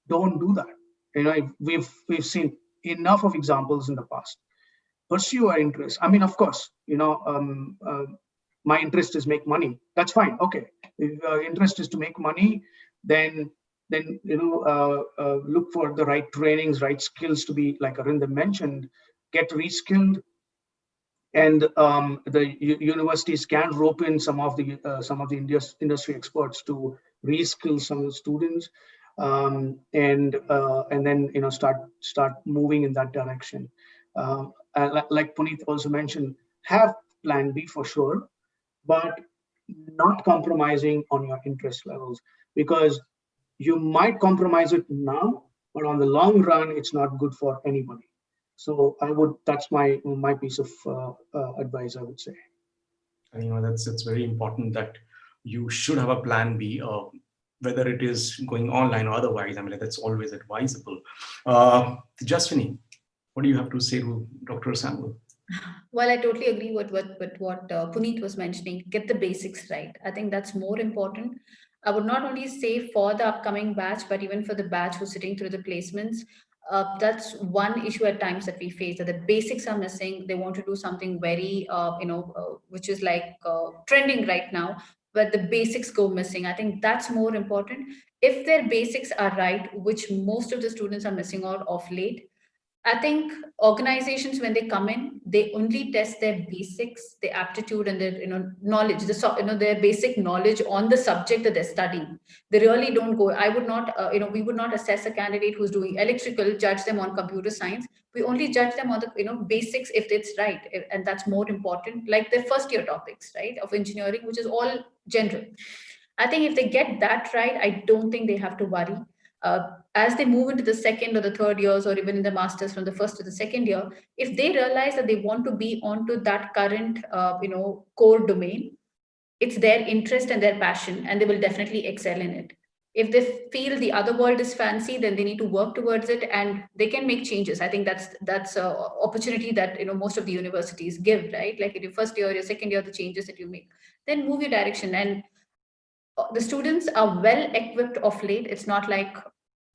Don't do that. We've seen enough of examples in the past. Pursue our interest. I mean, of course, my interest is make money. That's fine. Okay, if interest is to make money, then look for the right trainings, right skills to be, like Arindam mentioned, get reskilled. And the universities can rope in some of the industry experts to reskill some of the students, and then start moving in that direction. Like Puneet also mentioned, have plan B for sure, but not compromising on your interest levels, because you might compromise it now, but on the long run, it's not good for anybody. So that's my piece of advice, I would say. And that's very important that you should have a plan B, whether it is going online or otherwise. I mean, that's always advisable. Jaswini, what do you have to say to Dr. Samuel? Well, I totally agree with what Puneet was mentioning. Get the basics right. I think that's more important. I would not only say for the upcoming batch, but even for the batch who's sitting through the placements. That's one issue at times that we face, that the basics are missing. They want to do something very, which is like trending right now, but the basics go missing. I think that's more important. If their basics are right, which most of the students are missing out of late, I think organizations, when they come in, they only test their basics, their aptitude, and their knowledge, their basic knowledge on the subject that they're studying. They really don't go. I would not, we would not assess a candidate who's doing electrical, judge them on computer science. We only judge them on the basics if it's right, and that's more important. Like their first year topics, right, of engineering, which is all general. I think if they get that right, I don't think they have to worry. As they move into the second or the third years, or even in the masters from the first to the second year, if they realize that they want to be onto that current core domain, it's their interest and their passion, and they will definitely excel in it. If they feel the other world is fancy, then they need to work towards it, and they can make changes. I think that's a opportunity that most of the universities give, right? Like in your first year, your second year, the changes that you make, then move your direction. And the students are well equipped of late. It's not like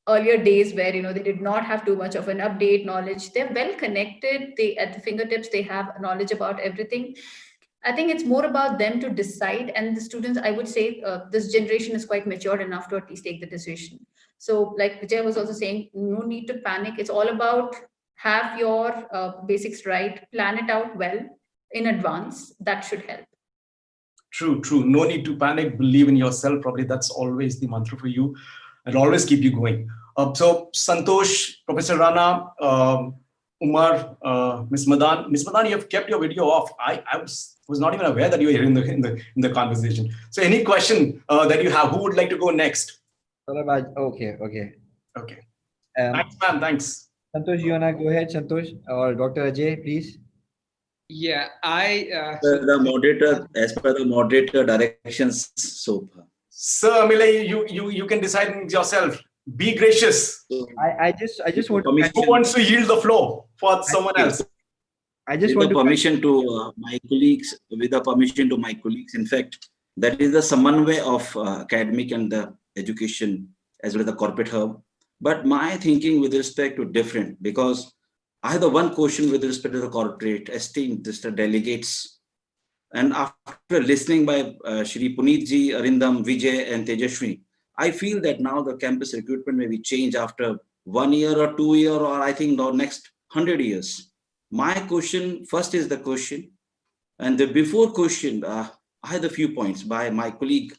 earlier days where they did not have too much of an update knowledge. They're well connected. They at the fingertips, they have knowledge about everything. I think it's more about them to decide. And the students, I would say, this generation is quite matured enough to at least take the decision. So like Vijay was also saying, no need to panic. It's all about have your basics right, plan it out well in advance. That should help. True. No need to panic. Believe in yourself. Probably that's always the mantra for you, and always keep you going. So Santosh, Professor Rana, Umar, Ms. Madan. Ms. Madan, you have kept your video off. I was not even aware that you were here in the conversation. So any question that you have, who would like to go next? Okay. Thanks, ma'am. Thanks. Santosh, you wanna go ahead, Santosh, or Dr. Ajay, please? Yeah, As per the moderator directions, so. Sir Amile, you can decide yourself. Be gracious. So I just want to Who mention. wants to yield the floor for someone else? I just with want the to permission to my colleagues, with the permission to my colleagues, in fact, that is the Samanvay of academic and the education as well as the corporate hub. But my thinking with respect to different, because I have the one question with respect to the corporate, esteemed Mr. delegates, and after listening by Shri Punitji, Arindam, Vijay, and Tejashwi, I feel that now the campus recruitment may be changed after 1 year or 2 year, or I think the next 100 years. My question first is the question, and the before question, I had a few points by my colleague,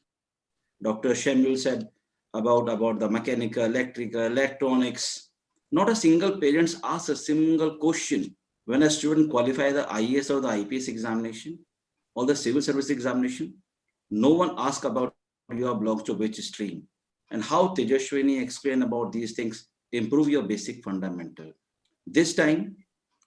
Dr. Shemuel said about the mechanical, electrical, electronics. Not a single parent asks a single question when a student qualifies the IAS or the IPS examination or the civil service examination. No one asks about your belongs to which stream, and how Tejashwini explained about these things improve your basic fundamental. This time,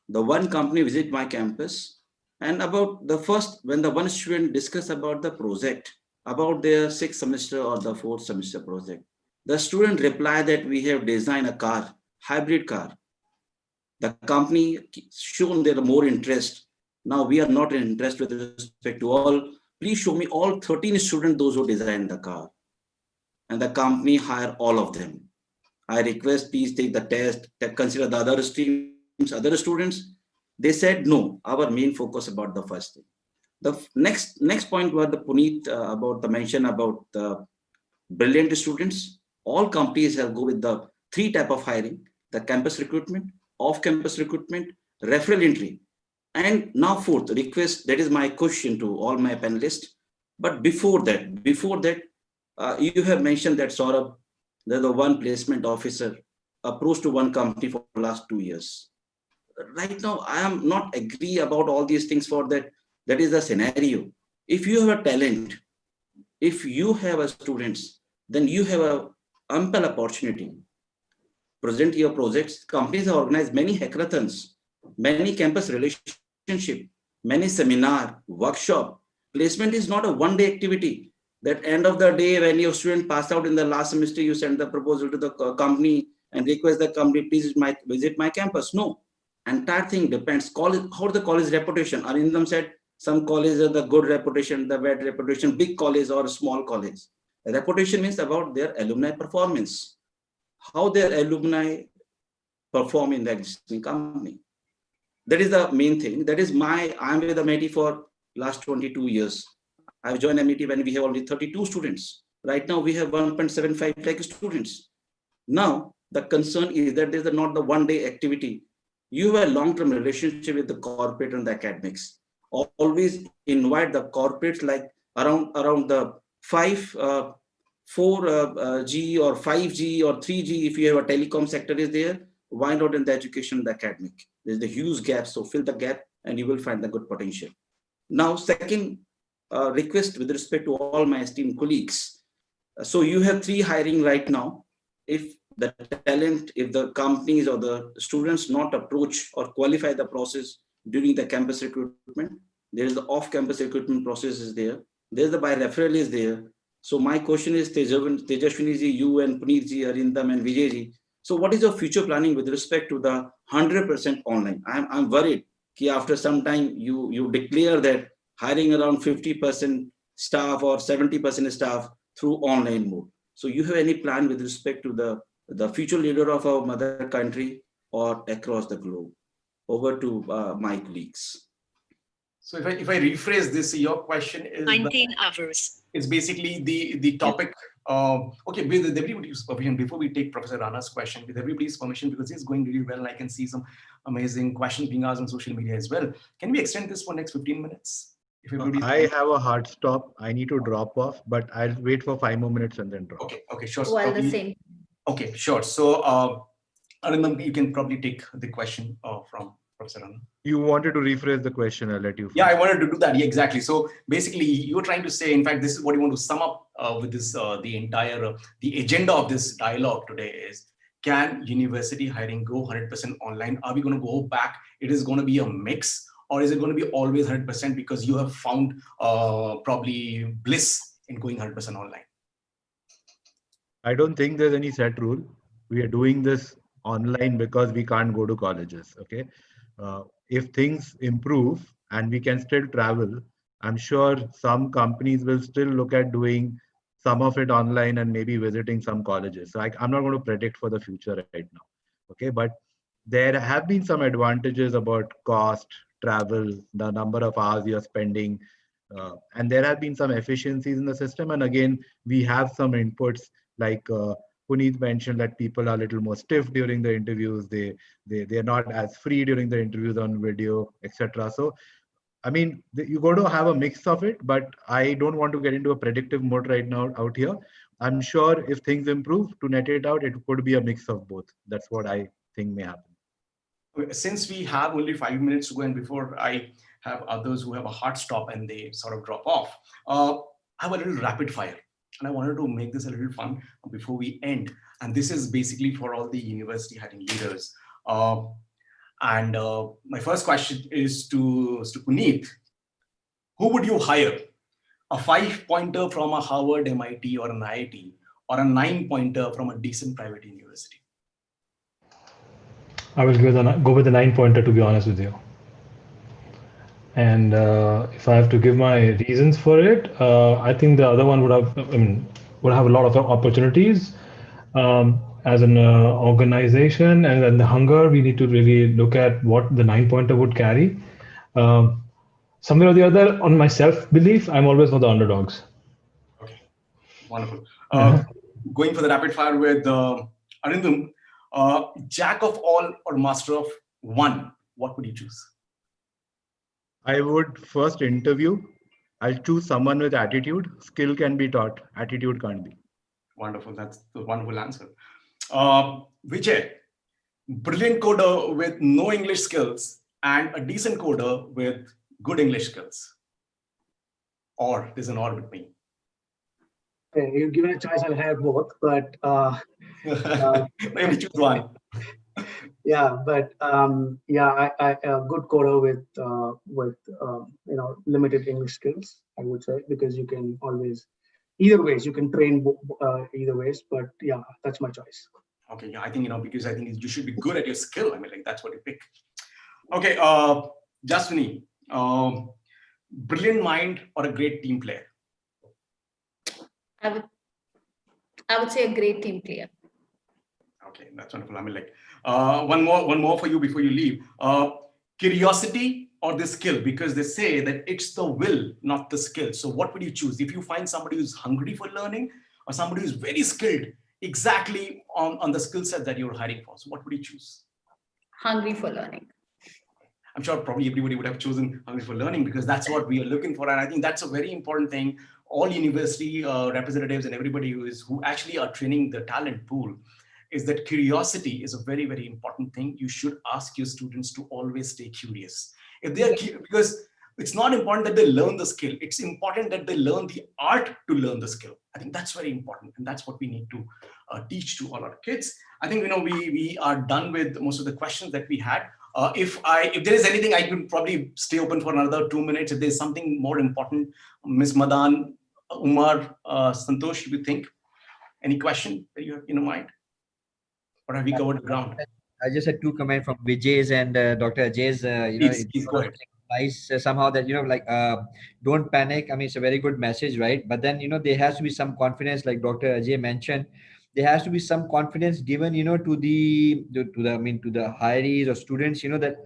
the one company visit my campus, and about the first, when the one student discuss about the project, about their sixth semester or the fourth semester project, the student replied that we have designed a car, hybrid car. The company shown their more interest. Now we are not interested with respect to all. Please show me all 13 students, those who designed the car. And the company hire all of them. I request please take the test, consider the other streams, other students. They said no, our main focus about the first thing. The next point was the Puneet about the mention about the brilliant students. All companies have go with the three type of hiring: the campus recruitment, off-campus recruitment, referral entry, and now fourth request. That is my question to all my panelists. But before that, you have mentioned that Saurabh, there's the one placement officer approached to one company for the last 2 years. Right now, I am not agree about all these things for that. That is the scenario. If you have a talent, if you have a students, then you have a ample opportunity. Present your projects. Companies have organized many hackathons, many campus relationship, many seminar, workshop. Placement is not a one-day activity. That end of the day, when your student passed out in the last semester, you send the proposal to the company and request the company, please visit my campus. No, entire thing depends. College, how the college reputation. Arindam said some colleges are the good reputation, the bad reputation, big college or small college. Reputation means about their alumni performance, how their alumni perform in the existing company. That is the main thing. That is I'm with the MIT for last 22 years. I've joined MIT when we have only 32 students. Right now we have 1.75 lakh students. Now the concern is that there's not the one-day activity. You have a long-term relationship with the corporate and the academics. Always invite the corporates, like around the 4G or 5G or 3G. If you have a telecom sector is there, why not in the education, the academic? There's the huge gap, so fill the gap and you will find the good potential. Now, second request with respect to all my esteemed colleagues. So you have 3 hiring right now. If the talent, if the companies or the students not approach or qualify the process during the campus recruitment, there is the off-campus recruitment process is there. There's the by referral is there. So my question is, Tejashwini ji, you and Puneet ji, Arindam and Vijay ji. So what is your future planning with respect to the 100% online? I'm worried that after some time you declare that hiring around 50% staff or 70% staff through online mode. So you have any plan with respect to the future leader of our mother country or across the globe? Over to my colleagues. So if I rephrase this, your question is 19 hours. It's basically the topic. Okay, with everybody's permission, before we take Professor Rana's question, with everybody's permission, because it's going really well, I can see some amazing questions being asked on social media as well. Can we extend this for next 15 minutes? If I have a hard stop. I need to drop off, but I'll wait for 5 more minutes and then drop. Okay, sure. While the same. Okay, sure. So, Arindam, you can probably take the question from Professor Rana. You wanted to rephrase the question, I'll let you. Yeah, I wanted to do that. Yeah, exactly. So basically, you're trying to say, in fact, this is what you want to sum up with this, the entire, the agenda of this dialogue today is, can university hiring go 100% online? Are we going to go back? It is going to be a mix, or is it going to be always 100% because you have found probably bliss in going 100% online? I don't think there's any set rule. We are doing this online because we can't go to colleges. Okay. If things improve and we can still travel, I'm sure some companies will still look at doing some of it online and maybe visiting some colleges. So I'm not going to predict for the future right now. Okay. But there have been some advantages about cost, travel, the number of hours you're spending. And there have been some efficiencies in the system. And again, we have some inputs like Puneet mentioned that people are a little more stiff during the interviews. They're not as free during the interviews on video, etc. So I mean, you're going to have a mix of it, but I don't want to get into a predictive mode right now out here. I'm sure if things improve to net it out, it could be a mix of both. That's what I think may happen. Since we have only 5 minutes to go, and before I have others who have a hard stop and they sort of drop off, I have a little rapid fire. And I wanted to make this a little fun before we end. And this is basically for all the university hiring leaders. My first question is to Puneet. Who would you hire? A 5-pointer from a Harvard, MIT, or an IIT, or a 9-pointer from a decent private university? I will go with the 9-pointer, to be honest with you. And if I have to give my reasons for it, I think the other one would have a lot of opportunities as an organization, and then the hunger. We need to really look at what the 9-pointer would carry. Somewhere or the other, on my self-belief, I'm always for the underdogs. Okay, wonderful. Going for the rapid fire with Arindam, jack of all or master of one, what would you choose? I would first interview. I'll choose someone with attitude. Skill can be taught. Attitude can't be. Wonderful. That's the wonderful answer. Vijay, brilliant coder with no English skills and a decent coder with good English skills. Or there's an or between. Okay, you're given a choice, I'll have both, but maybe choose one. Yeah, but yeah, I a good coder with limited English skills, I would say, because you can always, either ways, you can train either ways. But yeah, that's my choice. Okay, yeah, I think because I think you should be good at your skill. I mean, like that's what you pick. Okay, Jaswini, brilliant mind or a great team player? I would say a great team player. Okay, that's wonderful. I mean, like one more for you before you leave. Curiosity or the skill? Because they say that it's the will, not the skill. So what would you choose? If you find somebody who's hungry for learning or somebody who's very skilled exactly on the skill set that you're hiring for, so what would you choose? Hungry for learning. I'm sure probably everybody would have chosen hungry for learning because that's what we are looking for. And I think that's a very important thing. All university representatives and everybody who actually are training the talent pool is that curiosity is a very, very important thing. You should ask your students to always stay curious. If they are because it's not important that they learn the skill. It's important that they learn the art to learn the skill. I think that's very important. And that's what we need to teach to all our kids. I think, we are done with most of the questions that we had. If there is anything, I could probably stay open for another 2 minutes. If there's something more important, Ms. Madan, Umar, Santosh, you think? Any question that you have in your mind? Or have we covered the ground? I just had two comments from Vijay's and Dr. Ajay's. Please go ahead. Nice somehow that don't panic. I mean, it's a very good message, right? But then there has to be some confidence, like Dr. Ajay mentioned. There has to be some confidence given to the hirees or students. That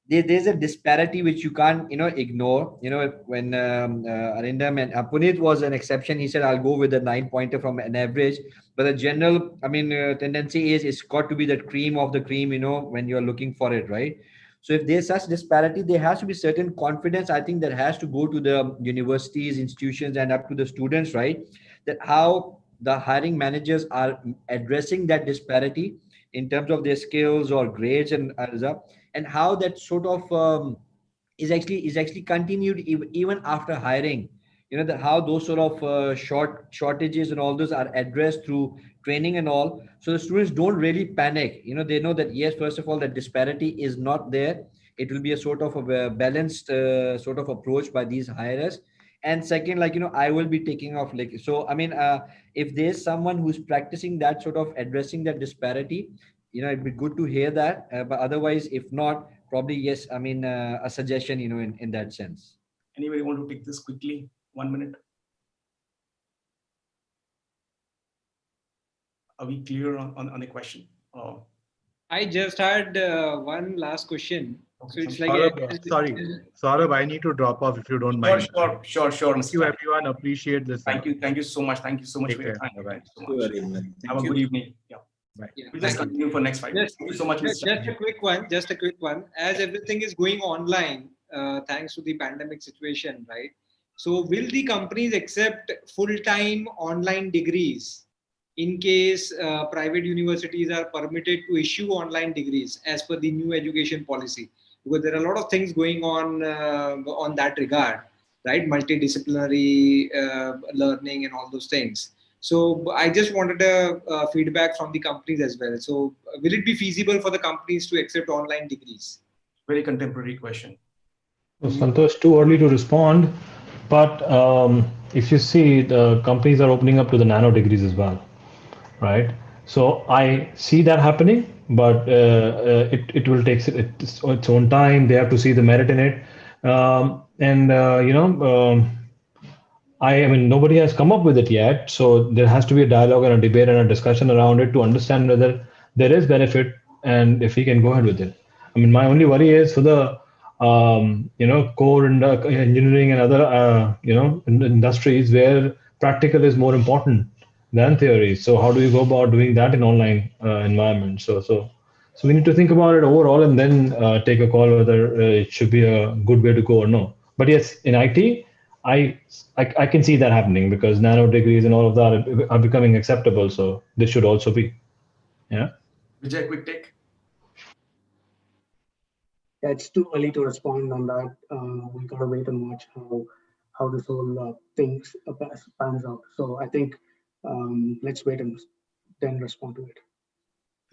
there's a disparity which you can't ignore. When Arindam and Puneet was an exception, he said I'll go with a 9-pointer from an average, but the general tendency is it's got to be the cream of the cream when you're looking for it, right? So if there's such disparity, there has to be certain confidence, I think, that has to go to the universities, institutions, and up to the students, right? That how the hiring managers are addressing that disparity in terms of their skills or grades and how that sort of is actually continued even after hiring. That how those sort of shortages and all those are addressed through training and all, so the students don't really panic. They know that yes, first of all, that disparity is not there. it will be a sort of a balanced sort of approach by these hirers. And second, like, I will be taking off, like, so I mean, if there's someone who's practicing that sort of addressing that disparity, it'd be good to hear that. But otherwise, if not, probably yes, I mean, a suggestion, in that sense. Anybody want to take this quickly? 1 minute. Are we clear on the question? I just had one last question. Okay, So it's Saurabh, like sorry, Saurabh, I need to drop off if you don't Sure, mind. sure. Thank you, everyone. Appreciate this. Thank you so much. Thank you so much Take for your care. time. Bye-bye. Thank you so much. Have a good evening. Yeah. Bye. Yeah, We'll just thank you. continue for next 5 minutes. Thank you so much, Mr. Just a quick one. Just a quick one. As everything is going online, thanks to the pandemic situation, right? So, will the companies accept full-time online degrees in case private universities are permitted to issue online degrees as per the new education policy? Because there are a lot of things going on that regard, right? Multidisciplinary learning and all those things. So I just wanted a feedback from the companies as well. So will it be feasible for the companies to accept online degrees? Very contemporary question. So, Santosh, too early to respond, but if you see, the companies are opening up to the nano degrees as well, right? So I see that happening, but it will take its own time. They have to see the merit in it, and I mean, nobody has come up with it yet, so there has to be a dialogue and a debate and a discussion around it to understand whether there is benefit and if we can go ahead with it. I mean, my only worry is for the core and engineering and other industries where practical is more important than theory. So how do you go about doing that in online environment? So we need to think about it overall and then take a call whether it should be a good way to go or no. But yes, in IT, I can see that happening because nano degrees and all of that are becoming acceptable. So this should also be. Yeah. Vijay, quick take. Yeah, it's too early to respond on that. We gotta wait and watch how this whole thing pans out. So I think let's wait and then respond to it.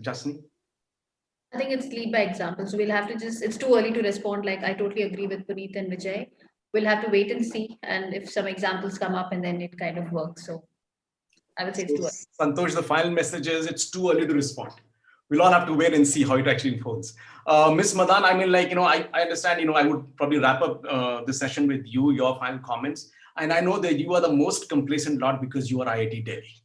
Jasni? I think it's lead by example. So we'll have to it's too early to respond. Like I totally agree with Puneet and Vijay. We'll have to wait and see. And if some examples come up and then it kind of works. So I would say it's too early. Santosh, the final message is it's too early to respond. We'll all have to wait and see how it actually unfolds. Ms. Madan, I mean, I understand, I would probably wrap up this session with your final comments. And I know that you are the most complacent lot because you are IIT Delhi.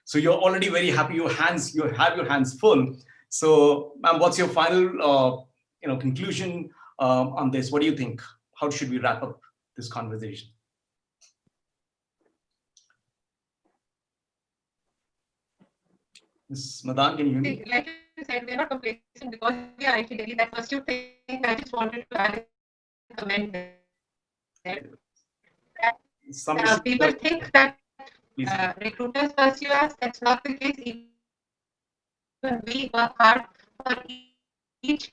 So you're already very happy. You have your hands full. So, ma'am, what's your final, conclusion on this? What do you think? How should we wrap up this conversation? Ms. Madan, can you hear me? Like you said, we're not complacent because we are IT Delhi. That was your thing. I just wanted to add a comment there. People think that recruiters pursue us. That's not the case. Even we work hard for each.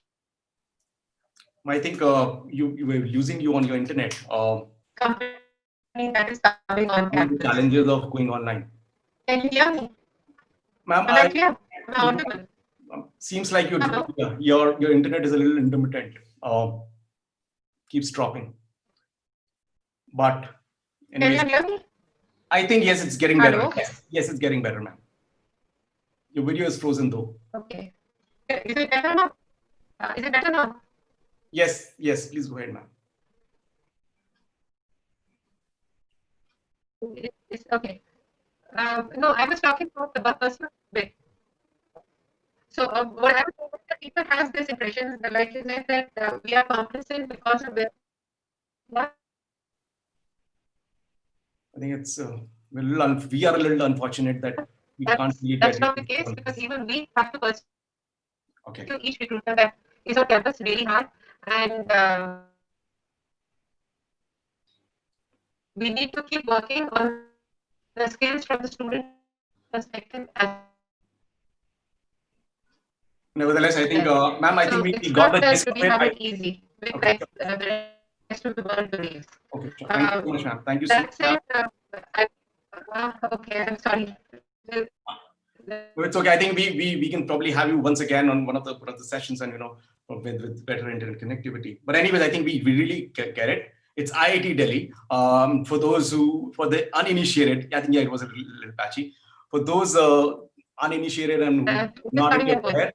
I think you were losing you on your internet. Company that is coming on campus. The challenges of going online. Can you hear me? Ma'am, Am I audible? Seems like your internet is a little intermittent. Keeps dropping. But anyways, can you hear me? I think yes, it's getting better. Yes, it's getting better, ma'am. Your video is frozen though. Okay. Is it better now? Is it better now? Yes, please go ahead, ma'am. It's okay. No, I was talking about the personal bit. So what I would say is that people have this impression, like you said, that we are complacent because of it. Yeah. I think it's we are a little unfortunate that we can't really That's not the case because even we have to pursue each recruiter that is on campus really hard, and we need to keep working on the skills from the student perspective. Nevertheless, I think, ma'am, I think we got the gist of it. We have it easy with the rest of the world believes. Okay, sure. Thank you so much, ma'am. Thank you so much. Okay, I'm sorry. No, it's okay. I think we can probably have you once again on one of the sessions and with better internet connectivity. But anyways, I think we really get it. It's IIT Delhi. For the uninitiated, I think yeah, it was a little patchy. For those uninitiated and not really aware,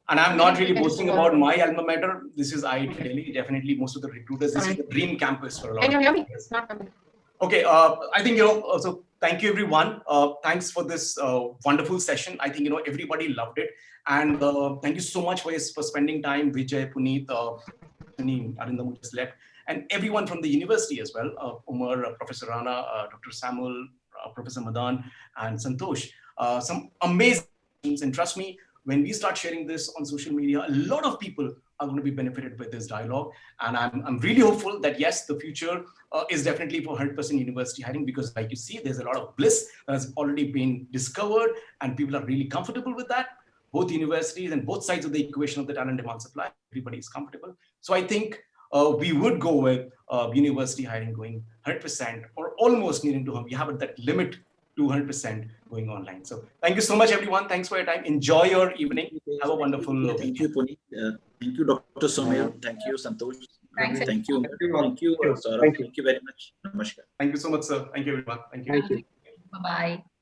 and I'm not really boasting about my alma mater. This is IIT Delhi. Definitely, most of the recruiters. This is the dream campus for a lot of people. Okay, I think so thank you everyone. Thanks for this wonderful session. I think everybody loved it, and thank you so much for spending time. Vijay, Puneet, Arindam who just left, and everyone from the university as well. Umar, Professor Rana, Dr. Samuel, Professor Madan, and Santosh. Some amazing things, and trust me, when we start sharing this on social media, a lot of people are going to be benefited with this dialogue. And I'm really hopeful that yes, the future is definitely for 100% university hiring, because like you see, there's a lot of bliss that has already been discovered and people are really comfortable with that. Both universities and both sides of the equation of the talent demand supply, everybody is comfortable. So I think we would go with university hiring going 100% or almost needing to, we have that limit 200% going online. So thank you so much, everyone. Thanks for your time. Enjoy your evening. Have a wonderful weekend. Thank you, Puneet. Thank you, Dr. Somil. Thank you, Santosh. Thanks. Thank you. Thank you, Saurabh. Thank you very much. Namaskar. Thank you so much, sir. Thank you, everyone. Thank you. Bye-bye.